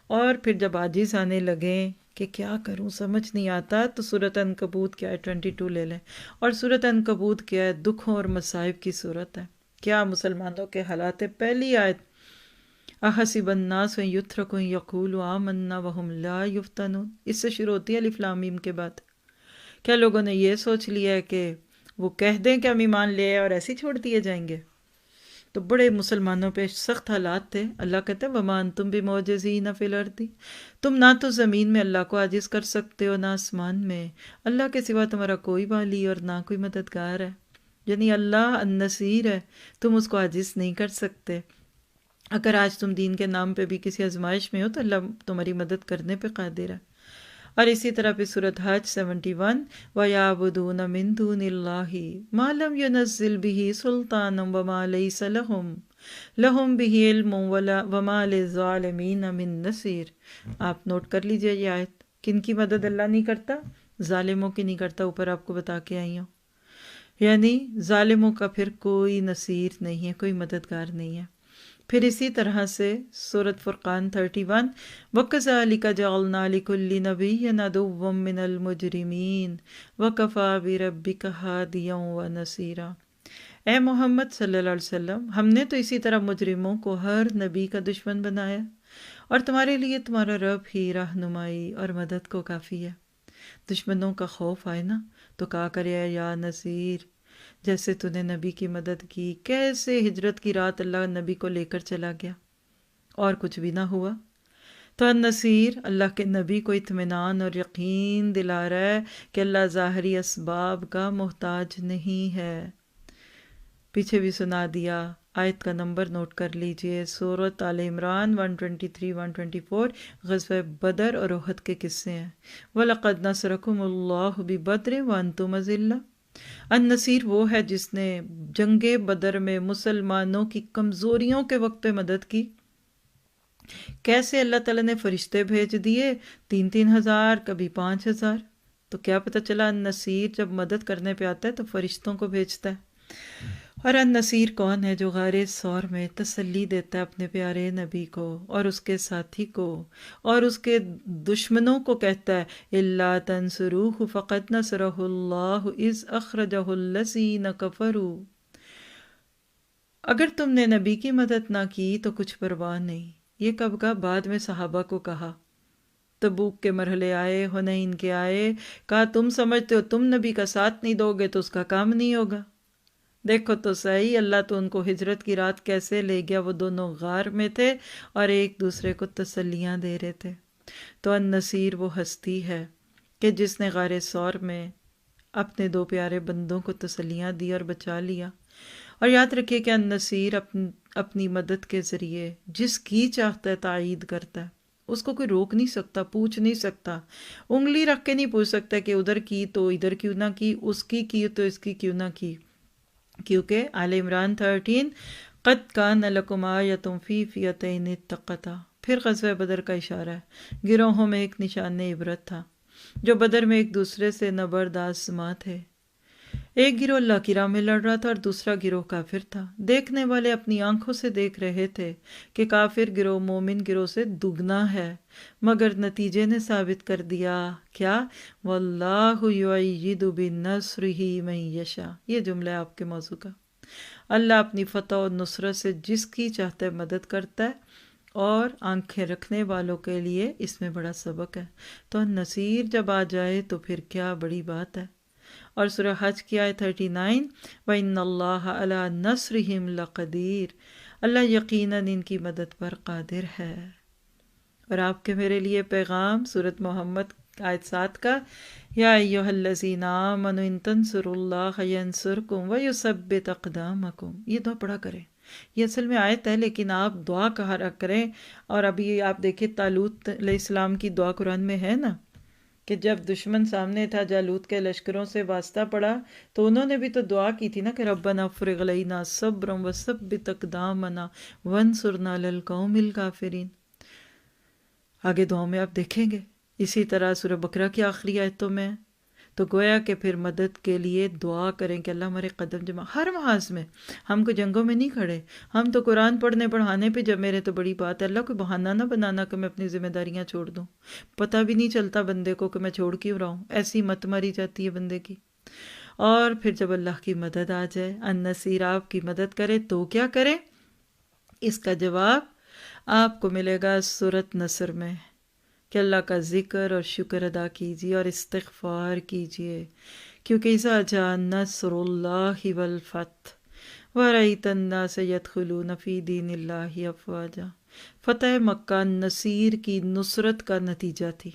اور پھر جب عاجز آنے لگیں کہ کیا کروں سمجھ نہیں آتا، تو سورۃ عنکبوت کی آیت 22 لے لیں، اور سورۃ عنکبوت کیا ہے؟ دکھوں اور مصائب کی صورت ہے۔ کیا مسلمانوں کے حالات ہے؟ پہلی آیت احسب الناس ان یترکوا ان یقولوا آمنا وهم لا یفتنون، اس سے شروع ہوتی ہے الف لام میم کے بعد۔ کیا لوگوں نے یہ سوچ لیا ہے کہ وہ کہہ دیں کہ ہم ایمان لے آئے اور ایسے ہی چھوڑ دیے جائیں گے؟ تو بڑے مسلمانوں پہ سخت حالات تھے۔ اللہ کہتے ہیں وما انتم بمعجزین فی الارض، تم نہ تو زمین میں اللہ کو عاجز کر سکتے ہو نہ آسمان میں، اللہ کے سوا تمہارا کوئی والی اور نہ کوئی مددگار ہے، یعنی اللہ النصیر ہے، تم اس کو عاجز نہیں کر سکتے۔ اگر آج تم دین کے نام پہ بھی کسی آزمائش میں ہو تو اللہ تمہاری مدد کرنے پہ قادر ہے۔ اور اسی طرح پہ سورۃ حج 71، وَيَعْبُدُونَ مِن دُونِ اللَّهِ مَا لَمْ يُنَزِّلْ بِهِ سُلْطَانًا وَمَا لَيْسَ لَهُمْ بِهِ عِلْمٌ وَمَا لِلظَّالِمِينَ مِن نَصِيرٍ۔ آپ نوٹ کر لیجئے یہ آیت، کن کی مدد اللہ نہیں کرتا؟ ظالموں کی نہیں کرتا، اوپر آپ کو بتا کے آئی ہوں۔ یعنی ظالموں کا پھر کوئی نصیر نہیں ہے، کوئی مددگار نہیں ہے۔ پھر اسی طرح سے سورۃ فرقان 31، وَكَذَلِكَ جَعَلْنَا لِكُلِّ نَبِيٍّ عَدُوًّا مِّنَ الْمُجْرِمِينَ وَكَفَىٰ بِرَبِّكَ هَادِيًا وَنَصِيرًا۔ اے محمد صلی اللہ علیہ وسلم، ہم نے تو اسی طرح مجرموں کو ہر نبی کا دشمن بنایا، اور تمہارے لیے تمہارا رب ہی رہنمائی اور مدد کو کافی ہے۔ دشمنوں کا خوف آئے نا تو کہا کرے یا نصیر، جیسے تو نے نبی کی مدد کی، کیسے ہجرت کی رات اللہ نبی کو لے کر چلا گیا اور کچھ بھی نہ ہوا۔ تو النصیر اللہ کے نبی کو اطمینان اور یقین دلا رہا ہے کہ اللہ ظاہری اسباب کا محتاج نہیں ہے۔ پیچھے بھی سنا دیا، آیت کا نمبر نوٹ کر لیجئے، سورۃ آل عمران 123 124، غزوہ بدر اور احد کے قصے ہیں۔ وَلَقَدْ نَصْرَكُمُ اللَّهُ بِبَدْرٍ وَأَنْتُمْ أَذِلَّةٌ۔ النصیر وہ ہے جس نے جنگ بدر میں مسلمانوں کی کمزوریوں کے وقت پہ مدد کی۔ کیسے؟ اللہ تعالیٰ نے فرشتے بھیج دیے، 3,000 کبھی 5,000۔ تو کیا پتہ چلا النصیر جب مدد کرنے پہ آتا ہے تو فرشتوں کو بھیجتا ہے۔ اور النصیر کون ہے؟ جو غار ثور میں تسلی دیتا ہے اپنے پیارے نبی کو اور اس کے ساتھی کو اور اس کے دشمنوں کو کہتا ہے الا تنصروہ فقد نصرہ اللہ اذ اخرجہ الذین کفروا، اگر تم نے نبی کی مدد نہ کی تو کچھ پرواہ نہیں۔ یہ کب کا؟ بعد میں صحابہ کو کہا، تبوک کے مرحلے آئے، حنین کے آئے، کہا تم سمجھتے ہو تم نبی کا ساتھ نہیں دو گے تو اس کا کام نہیں ہوگا۔ دیکھو تو صحیح، اللہ تو ان کو ہجرت کی رات کیسے لے گیا، وہ دونوں غار میں تھے اور ایک دوسرے کو تسلیاں دے رہے تھے۔ تو النصیر وہ ہستی ہے کہ جس نے غار ثور میں اپنے دو پیارے بندوں کو تسلیاں دی اور بچا لیا۔ اور یاد رکھیے کہ النصیر اپنی مدد کے ذریعے جس کی چاہتا ہے تائید کرتا ہے، اس کو کوئی روک نہیں سکتا، پوچھ نہیں سکتا، انگلی رکھ کے نہیں پوچھ سکتا کہ ادھر کی تو ادھر کیوں نہ کی، اس کی تو اس کی کیوں نہ کی، کیونکہ آل عمران 13 قد کان لکم آیۃ فی فئتین اتقتا، پھر غزوہ بدر کا اشارہ ہے، گروہوں میں ایک نشان عبرت تھا جو بدر میں ایک دوسرے سے نبرد آزما تھے۔ ایک گروہ اللہ کی راہ میں لڑ رہا تھا اور دوسرا گروہ کافر تھا۔ دیکھنے والے اپنی آنکھوں سے دیکھ رہے تھے کہ کافر گروہ مومن گروہ سے دگنا ہے، مگر نتیجے نے ثابت کر دیا کیا؟ واللہ یؤید بنصرہ من یشاء، یہ جملہ ہے آپ کے موضوع کا۔ اللہ اپنی فتح و نصرت سے جس کی چاہتا ہے مدد کرتا ہے، اور آنکھیں رکھنے والوں کے لیے اس میں بڑا سبق ہے۔ تو نصیر جب آ جائے تو پھر کیا بڑی بات ہے۔ اور سورہ حج کی آیت 39 وَإِنَّ اللَّهَ عَلَىٰ نَصْرِهِمْ لَقَدِيرٌ، اللہ یقیناً ان کی مدد پر قادر ہے۔ اور آپ کے میرے لیے پیغام سورۃ محمد آیت 7 کا، یا ایھا الذین آمنوا ان تنصروا اللہ ینصرکم ویثبت اقدامکم، یہ دعا پڑھا کریں۔ یہ اصل میں آیت ہے لیکن آپ دعا کہا کریں۔ اور ابھی آپ دیکھیں طالوت علیہ السلام کی دعا قرآن میں ہے نا، کہ جب دشمن سامنے تھا، جالوت کے لشکروں سے واسطہ پڑا، تو انہوں نے بھی تو دعا کی تھی نا کہ ربنا افرغ علینا صبرا وثبت اقدامنا وانصرنا علی القوم الکافرین۔ آگے دعاؤں میں آپ دیکھیں گے اسی طرح سورہ بقرہ کی آخری آیتوں میں، تو گویا کہ پھر مدد کے لیے دعا کریں کہ اللہ ہمارے قدم جمع ہر محاذ میں، ہم کو جنگوں میں نہیں کھڑے، ہم تو قرآن پڑھنے پڑھانے پہ جب میرے تو بڑی بات ہے، اللہ کوئی بہانہ نہ بنانا کہ میں اپنی ذمہ داریاں چھوڑ دوں، پتہ بھی نہیں چلتا بندے کو کہ میں چھوڑ کیوں رہا ہوں، ایسی مت ماری جاتی ہے بندے کی۔ اور پھر جب اللہ کی مدد آ جائے، النصیر آپ کی مدد کرے تو کیا کرے؟ اس کا جواب آپ کو ملے گا سورۃ نصر میں، کہ اللہ کا ذکر اور شکر ادا کیجیے اور استغفار کیجیے، کیونکہ اذا جاء نصر اللہ والفتح ورأیت الناس یدخلون فی دین اللہ افواجا، فتح مکہ نصیر کی نصرت کا نتیجہ تھی۔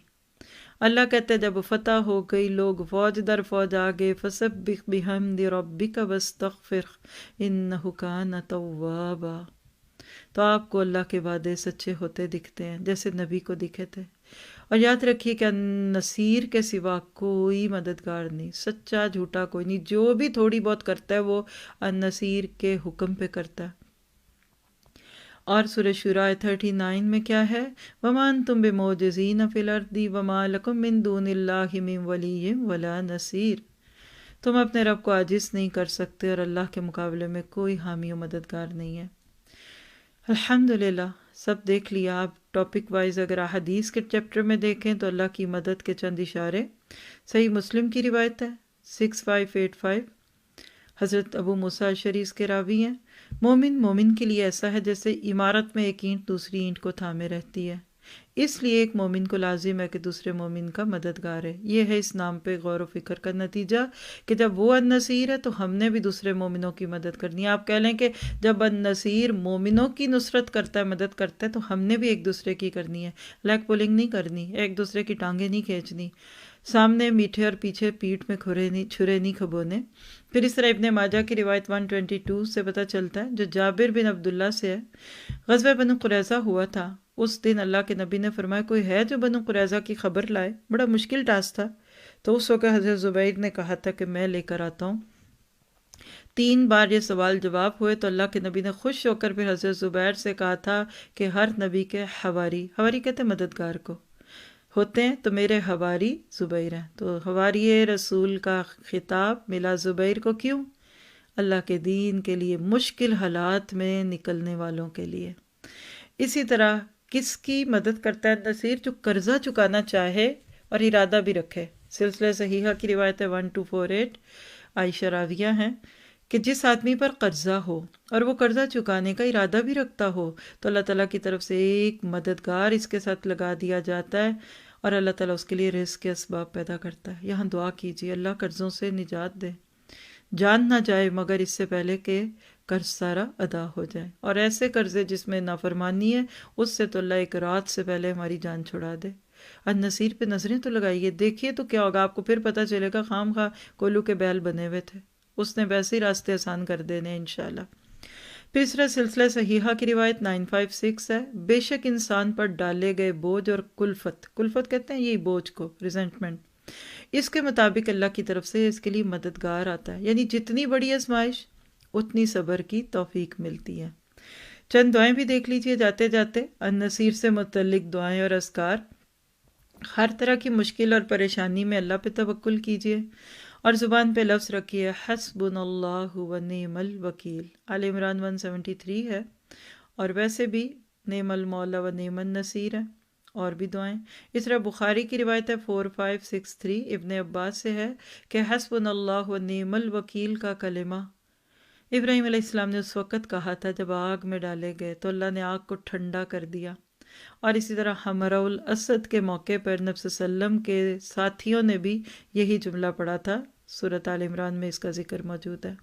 اللہ کہتے ہیں جب فتح ہو گئی، لوگ فوج در فوج آگے، فسبح بحمد ربک واستغفر انہ کان توابا، تو آپ کو اللہ کے وعدے سچے ہوتے دکھتے ہیں جیسے نبی کو دکھے تھے۔ اور یاد رکھیے کہ نصیر کے سوا کوئی مددگار نہیں، سچا جھوٹا کوئی نہیں، جو بھی تھوڑی بہت کرتا ہے وہ النصیر کے حکم پہ کرتا ہے۔ اور سورہ شورى 39 میں کیا ہے؟ وَمَا أَنْتُمْ بِمُعْجِزِينَ فِي الْأَرْضِ وَمَا لَكُمْ مِنْ دُونِ اللَّهِ مِنْ وَلِيٍّ وَلَا نَصِيرٍ، تم اپنے رب کو عاجز نہیں کر سکتے اور اللہ کے مقابلے میں کوئی حامی و مددگار نہیں ہے۔ الحمدللہ سب دیکھ لیا آپ۔ ٹاپک وائز اگر احادیث کے چیپٹر میں دیکھیں تو اللہ کی مدد کے چند اشارے، صحیح مسلم کی روایت ہے 6585، حضرت ابو موسیٰ اشعری اس کے راوی ہیں، مومن کے لیے ایسا ہے جیسے عمارت میں ایک اینٹ دوسری اینٹ کو تھامے رہتی ہے، اس لیے ایک مومن کو لازم ہے کہ دوسرے مومن کا مددگار ہے۔ یہ ہے اس نام پہ غور و فکر کا نتیجہ کہ جب وہ النصیر ہے تو ہم نے بھی دوسرے مومنوں کی مدد کرنی ہے۔ آپ کہہ لیں کہ جب النصیر مومنوں کی نصرت کرتا ہے، مدد کرتا ہے، تو ہم نے بھی ایک دوسرے کی کرنی ہے، لیگ پولنگ نہیں کرنی، ایک دوسرے کی ٹانگیں نہیں کھینچنی، سامنے میٹھے اور پیچھے پیٹھ میں چھرے نہیں کھبونے۔ پھر اس طرح ابن ماجہ کی روایت 122 سے پتہ چلتا ہے، جو جابر بن عبداللہ سے ہے، غزوہ بنو قریظہ ہوا تھا، اس دن اللہ کے نبی نے فرمایا کوئی ہے جو بنو قریظہ کی خبر لائے؟ بڑا مشکل ٹاسک تھا، تو اس وقت حضرت زبیر نے کہا تھا کہ میں لے کر آتا ہوں۔ 3 بار یہ سوال جواب ہوئے تو اللہ کے نبی نے خوش ہو کر پھر حضرت زبیر سے کہا تھا کہ ہر نبی کے حواری کہتے ہیں مددگار کو ہوتے ہیں، تو میرے حواری زبیر ہیں، تو حواری رسول کا خطاب ملا زبیر کو کیوں؟ اللہ کے دین کے لیے، مشکل حالات میں نکلنے والوں کے لیے۔ اسی طرح کس کی مدد کرتا ہے نصیر؟ جو قرضہ چکانا چاہے اور ارادہ بھی رکھے۔ سلسلہ صحیحہ کی روایت ہے 1248، عائشہ راویہ ہیں کہ جس آدمی پر قرضہ ہو اور وہ قرضہ چکانے کا ارادہ بھی رکھتا ہو تو اللہ تعالیٰ کی طرف سے ایک مددگار اس کے ساتھ لگا دیا جاتا ہے اور اللہ تعالیٰ اس کے لیے رزق کے اسباب پیدا کرتا ہے۔ یہاں دعا کیجیے اللہ قرضوں سے نجات دے، جان نہ جائے مگر اس سے پہلے کہ قرض سارا ادا ہو جائے، اور ایسے قرضے جس میں نافرمانی ہے اس سے تو اللہ ایک رات سے پہلے ہماری جان چھڑا دے۔ النصیر پہ نظریں تو لگائیے، دیکھیے تو کیا ہوگا، آپ کو پھر پتہ چلے گا خام خواہ کولو کے بیل بنے ہوئے تھے، اس نے ویسے ہی راستے آسان کر دینے انشاءاللہ۔ تیسرا سلسلہ صحیحہ کی روایت 956 ہے، بے شک انسان پر ڈالے گئے بوجھ اور کلفت کہتے ہیں یہی بوجھ کو، ریزنٹمنٹ، اس کے مطابق اللہ کی طرف سے اس کے لیے مددگار آتا ہے، یعنی جتنی بڑی آزمائش اتنی صبر کی توفیق ملتی ہے۔ چند دعائیں بھی دیکھ لیجئے جاتے جاتے، النصیر سے متعلق دعائیں اور اذکار۔ ہر طرح کی مشکل اور پریشانی میں اللہ پہ توکل کیجئے اور زبان پہ لفظ رکھیے حسبنا اللہ و نعم الوکیل۔ آل عمران 173 ہے، اور ویسے بھی نعم المولا و نعم النصیر ہے، اور بھی دعائیں۔ اس طرح بخاری کی روایت ہے 4563، ابن عباس سے ہے کہ حسبنا اللہ و نعم الوکیل کا کلمہ ابراہیم علیہ السلام نے اس وقت کہا تھا جب آگ میں ڈالے گئے تو اللہ نے آگ کو ٹھنڈا کر دیا، اور اسی طرح حمراء الاسد کے موقع پر نبی صلی اللہ علیہ وسلم کے ساتھیوں نے بھی یہی جملہ پڑھا تھا، سورۃ آل عمران میں اس کا ذکر موجود ہے۔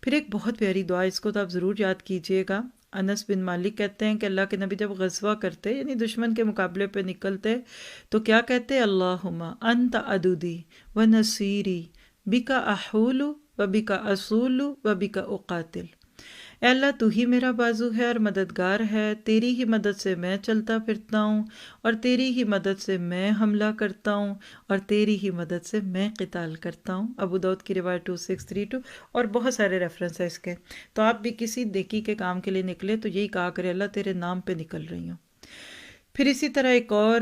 پھر ایک بہت پیاری دعا، اس کو تو آپ ضرور یاد کیجئے گا۔ انس بن مالک کہتے ہیں کہ اللہ کے نبی جب غزوہ کرتے یعنی دشمن کے مقابلے پہ نکلتے تو کیا کہتے؟ اللہم انت عدودی و نصیری بکا احول و بکا اصول و بکا اقاتل، اے اللہ تو ہی میرا بازو ہے اور مددگار ہے، تیری ہی مدد سے میں چلتا پھرتا ہوں اور تیری ہی مدد سے میں حملہ کرتا ہوں اور تیری ہی مدد سے میں قتال کرتا ہوں۔ ابو داؤد کی روایت 2632، اور بہت سارے ریفرنس ہیں اس کے۔ تو آپ بھی کسی نیکی کے کام کے لیے نکلے تو یہی کہا کرے اللہ تیرے نام پہ نکل رہی ہوں۔ پھر اسی طرح ایک اور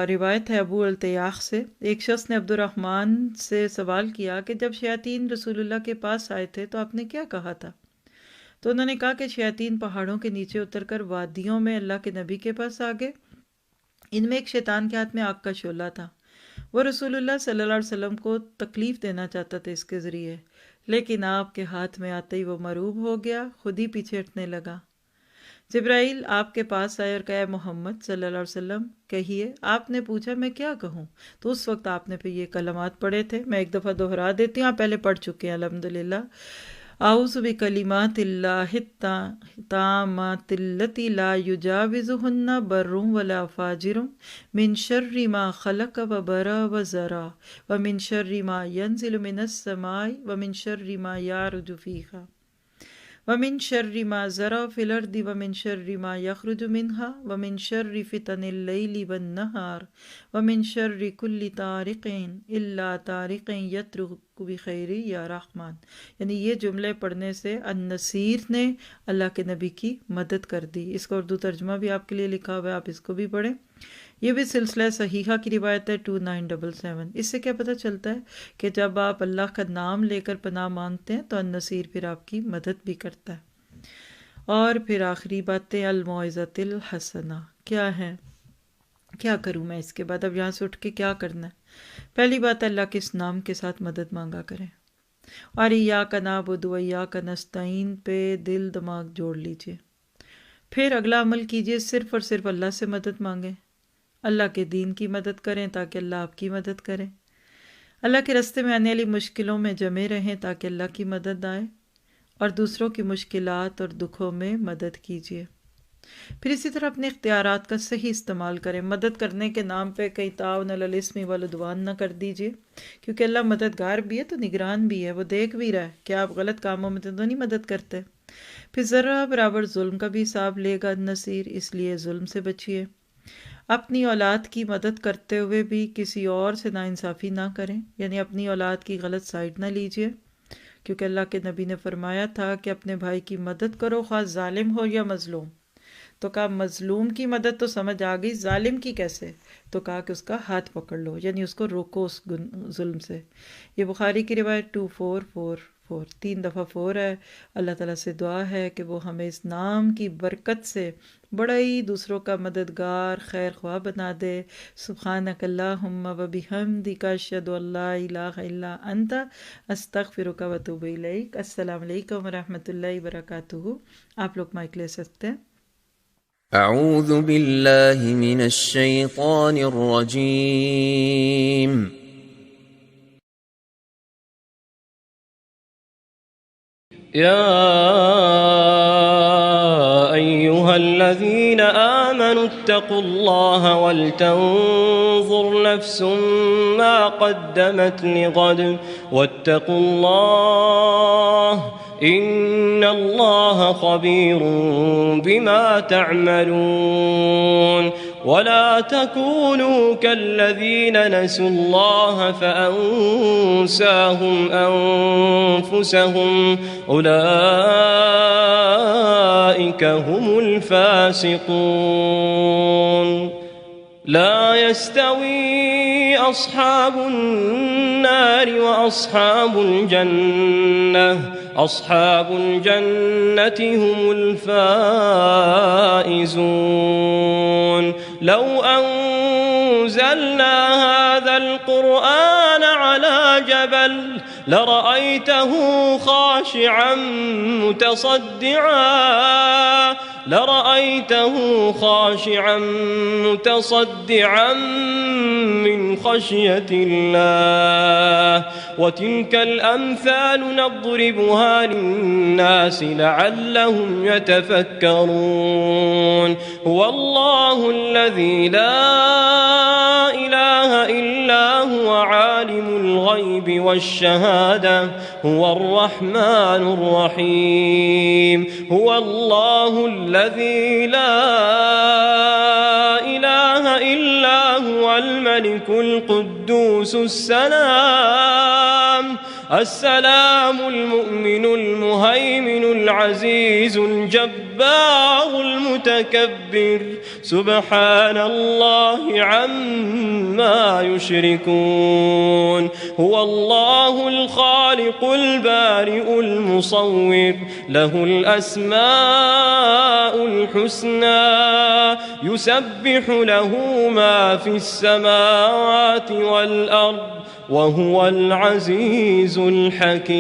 روایت ہے ابو التیاخ سے، ایک شخص نے عبد الرحمن سے سوال کیا کہ جب شیاطین رسول اللہ کے پاس آئے تھے تو آپ نے کیا کہا تھا؟ تو انہوں نے کہا کہ شیاطین پہاڑوں کے نیچے اتر کر وادیوں میں اللہ کے نبی کے پاس آ گئے، ان میں ایک شیطان کے ہاتھ میں آگ کا شعلہ تھا، وہ رسول اللہ صلی اللہ علیہ وسلم کو تکلیف دینا چاہتا تھا اس کے ذریعے، لیکن آپ کے ہاتھ میں آتے ہی وہ مروب ہو گیا، خود ہی پیچھے ہٹنے لگا۔ جبرائیل آپ کے پاس آئے اور کہا محمد صلی اللہ علیہ وسلم کہیے، آپ نے پوچھا میں کیا کہوں، تو اس وقت آپ نے پھر یہ کلمات پڑھے تھے، میں ایک دفعہ دہرا دیتی ہوں، آپ پہلے پڑھ چکے ہیں الحمدللہ۔ اعوذ بکلمات اللہ التامات التی لا یجاوزہن بر ولا فاجر من شر ما خلق وبرا وزرا ومن شر ما ینزل من السماء ومن شر ما یعرج فیہا ومن شر ما زرع فی الارض ومن شر ما یخرج منها ومن شر فتن اللیل والنہار ومن شر کل طارق الا طارق یطرق بخیر یا رحمان۔ یعنی یہ جملے پڑھنے سے النصیر نے اللہ کے نبی کی مدد کر دی۔ اس کا اردو ترجمہ بھی آپ کے لیے لکھا ہوا ہے، آپ اس کو بھی پڑھیں۔ یہ بھی سلسلہ صحیحہ کی روایت ہے 2977۔ اس سے کیا پتہ چلتا ہے کہ جب آپ اللہ کا نام لے کر پناہ مانگتے ہیں تو النصیر پھر آپ کی مدد بھی کرتا ہے۔ اور پھر آخری باتیں الموعظۃ الحسنہ کیا ہے، کیا کروں میں اس کے بعد، اب یہاں سے اٹھ کے کیا کرنا ہے؟ پہلی بات اللہ کے اس نام کے ساتھ مدد مانگا کریں، اور ایاک نعبد و ایاک نستعین پہ دل دماغ جوڑ لیجئے۔ پھر اگلا عمل کیجئے، صرف اور صرف اللہ سے مدد مانگیں، اللہ کے دین کی مدد کریں تاکہ اللہ آپ کی مدد کرے، اللہ کے راستے میں آنے والی مشکلوں میں جمے رہیں تاکہ اللہ کی مدد آئے، اور دوسروں کی مشکلات اور دکھوں میں مدد کیجیے۔ پھر اسی طرح اپنے اختیارات کا صحیح استعمال کریں، مدد کرنے کے نام پہ کہیں تعاون علی الاسم والعدوان نہ کر دیجیے، کیونکہ اللہ مددگار بھی ہے تو نگران بھی ہے، وہ دیکھ بھی رہا ہے کہ آپ غلط کاموں میں تو نہیں مدد کرتے۔ پھر ذرہ برابر ظلم کا بھی حساب لے گا النصیر، اس لیے ظلم سے بچیے۔ اپنی اولاد کی مدد کرتے ہوئے بھی کسی اور سے ناانصافی نہ کریں، یعنی اپنی اولاد کی غلط سائڈ نہ لیجیے، کیونکہ اللہ کے نبی نے فرمایا تھا کہ اپنے بھائی کی مدد کرو خواہ ظالم ہو یا مظلوم۔ تو کہا مظلوم کی مدد تو سمجھ آ گئی، ظالم کی کیسے؟ تو کہا کہ اس کا ہاتھ پکڑ لو، یعنی اس کو روکو اس ظلم سے۔ یہ بخاری کی روایت 2444 4 3 دفعہ 4 ہے۔ اللہ تعالیٰ سے دعا ہے کہ وہ ہمیں اس نام کی برکت سے بڑا ہی دوسروں کا مددگار خیر خواہ بنا دے۔ سبحانک اللہم و بحمدک اشہد ان لا الہ الا انت استغفرک و اتوب الیک۔ السلام علیکم ورحمۃ اللہ وبرکاتہ۔ آپ لوگ مائک لے سکتے ہیں۔ اعوذ باللہ من الشیطان الرجیم۔ يا أيها الذين آمنوا اتقوا الله ولتنظر نفس ما قدمت لغد واتقوا الله إن الله خبير بما تعملون ولا تكونوا كالذين نسوا الله فأنساهم أنفسهم أولئك هم الفاسقون لا يستوي أصحاب النار وأصحاب الجنة أصحاب الجنة هم الفائزون لو أنزلنا هذا القرآن على جبل لرأيته خاشعا متصدعا من خشية الله وتلك الأمثال نضربها للناس لعلهم يتفكرون هو الله الذي لا إله إلا هو عالم الغيب والشهادة هو الرحمن الرحيم هو الله الذي لا إله إلا هو الملك القدوس السلام المؤمن المهيمن العزيز الجبار المتكبر سبحان الله عما يشركون هو الله الخالق البارئ المصور له الأسماء الحسنى يسبح له ما في السماوات والأرض وهو العزيز الحكيم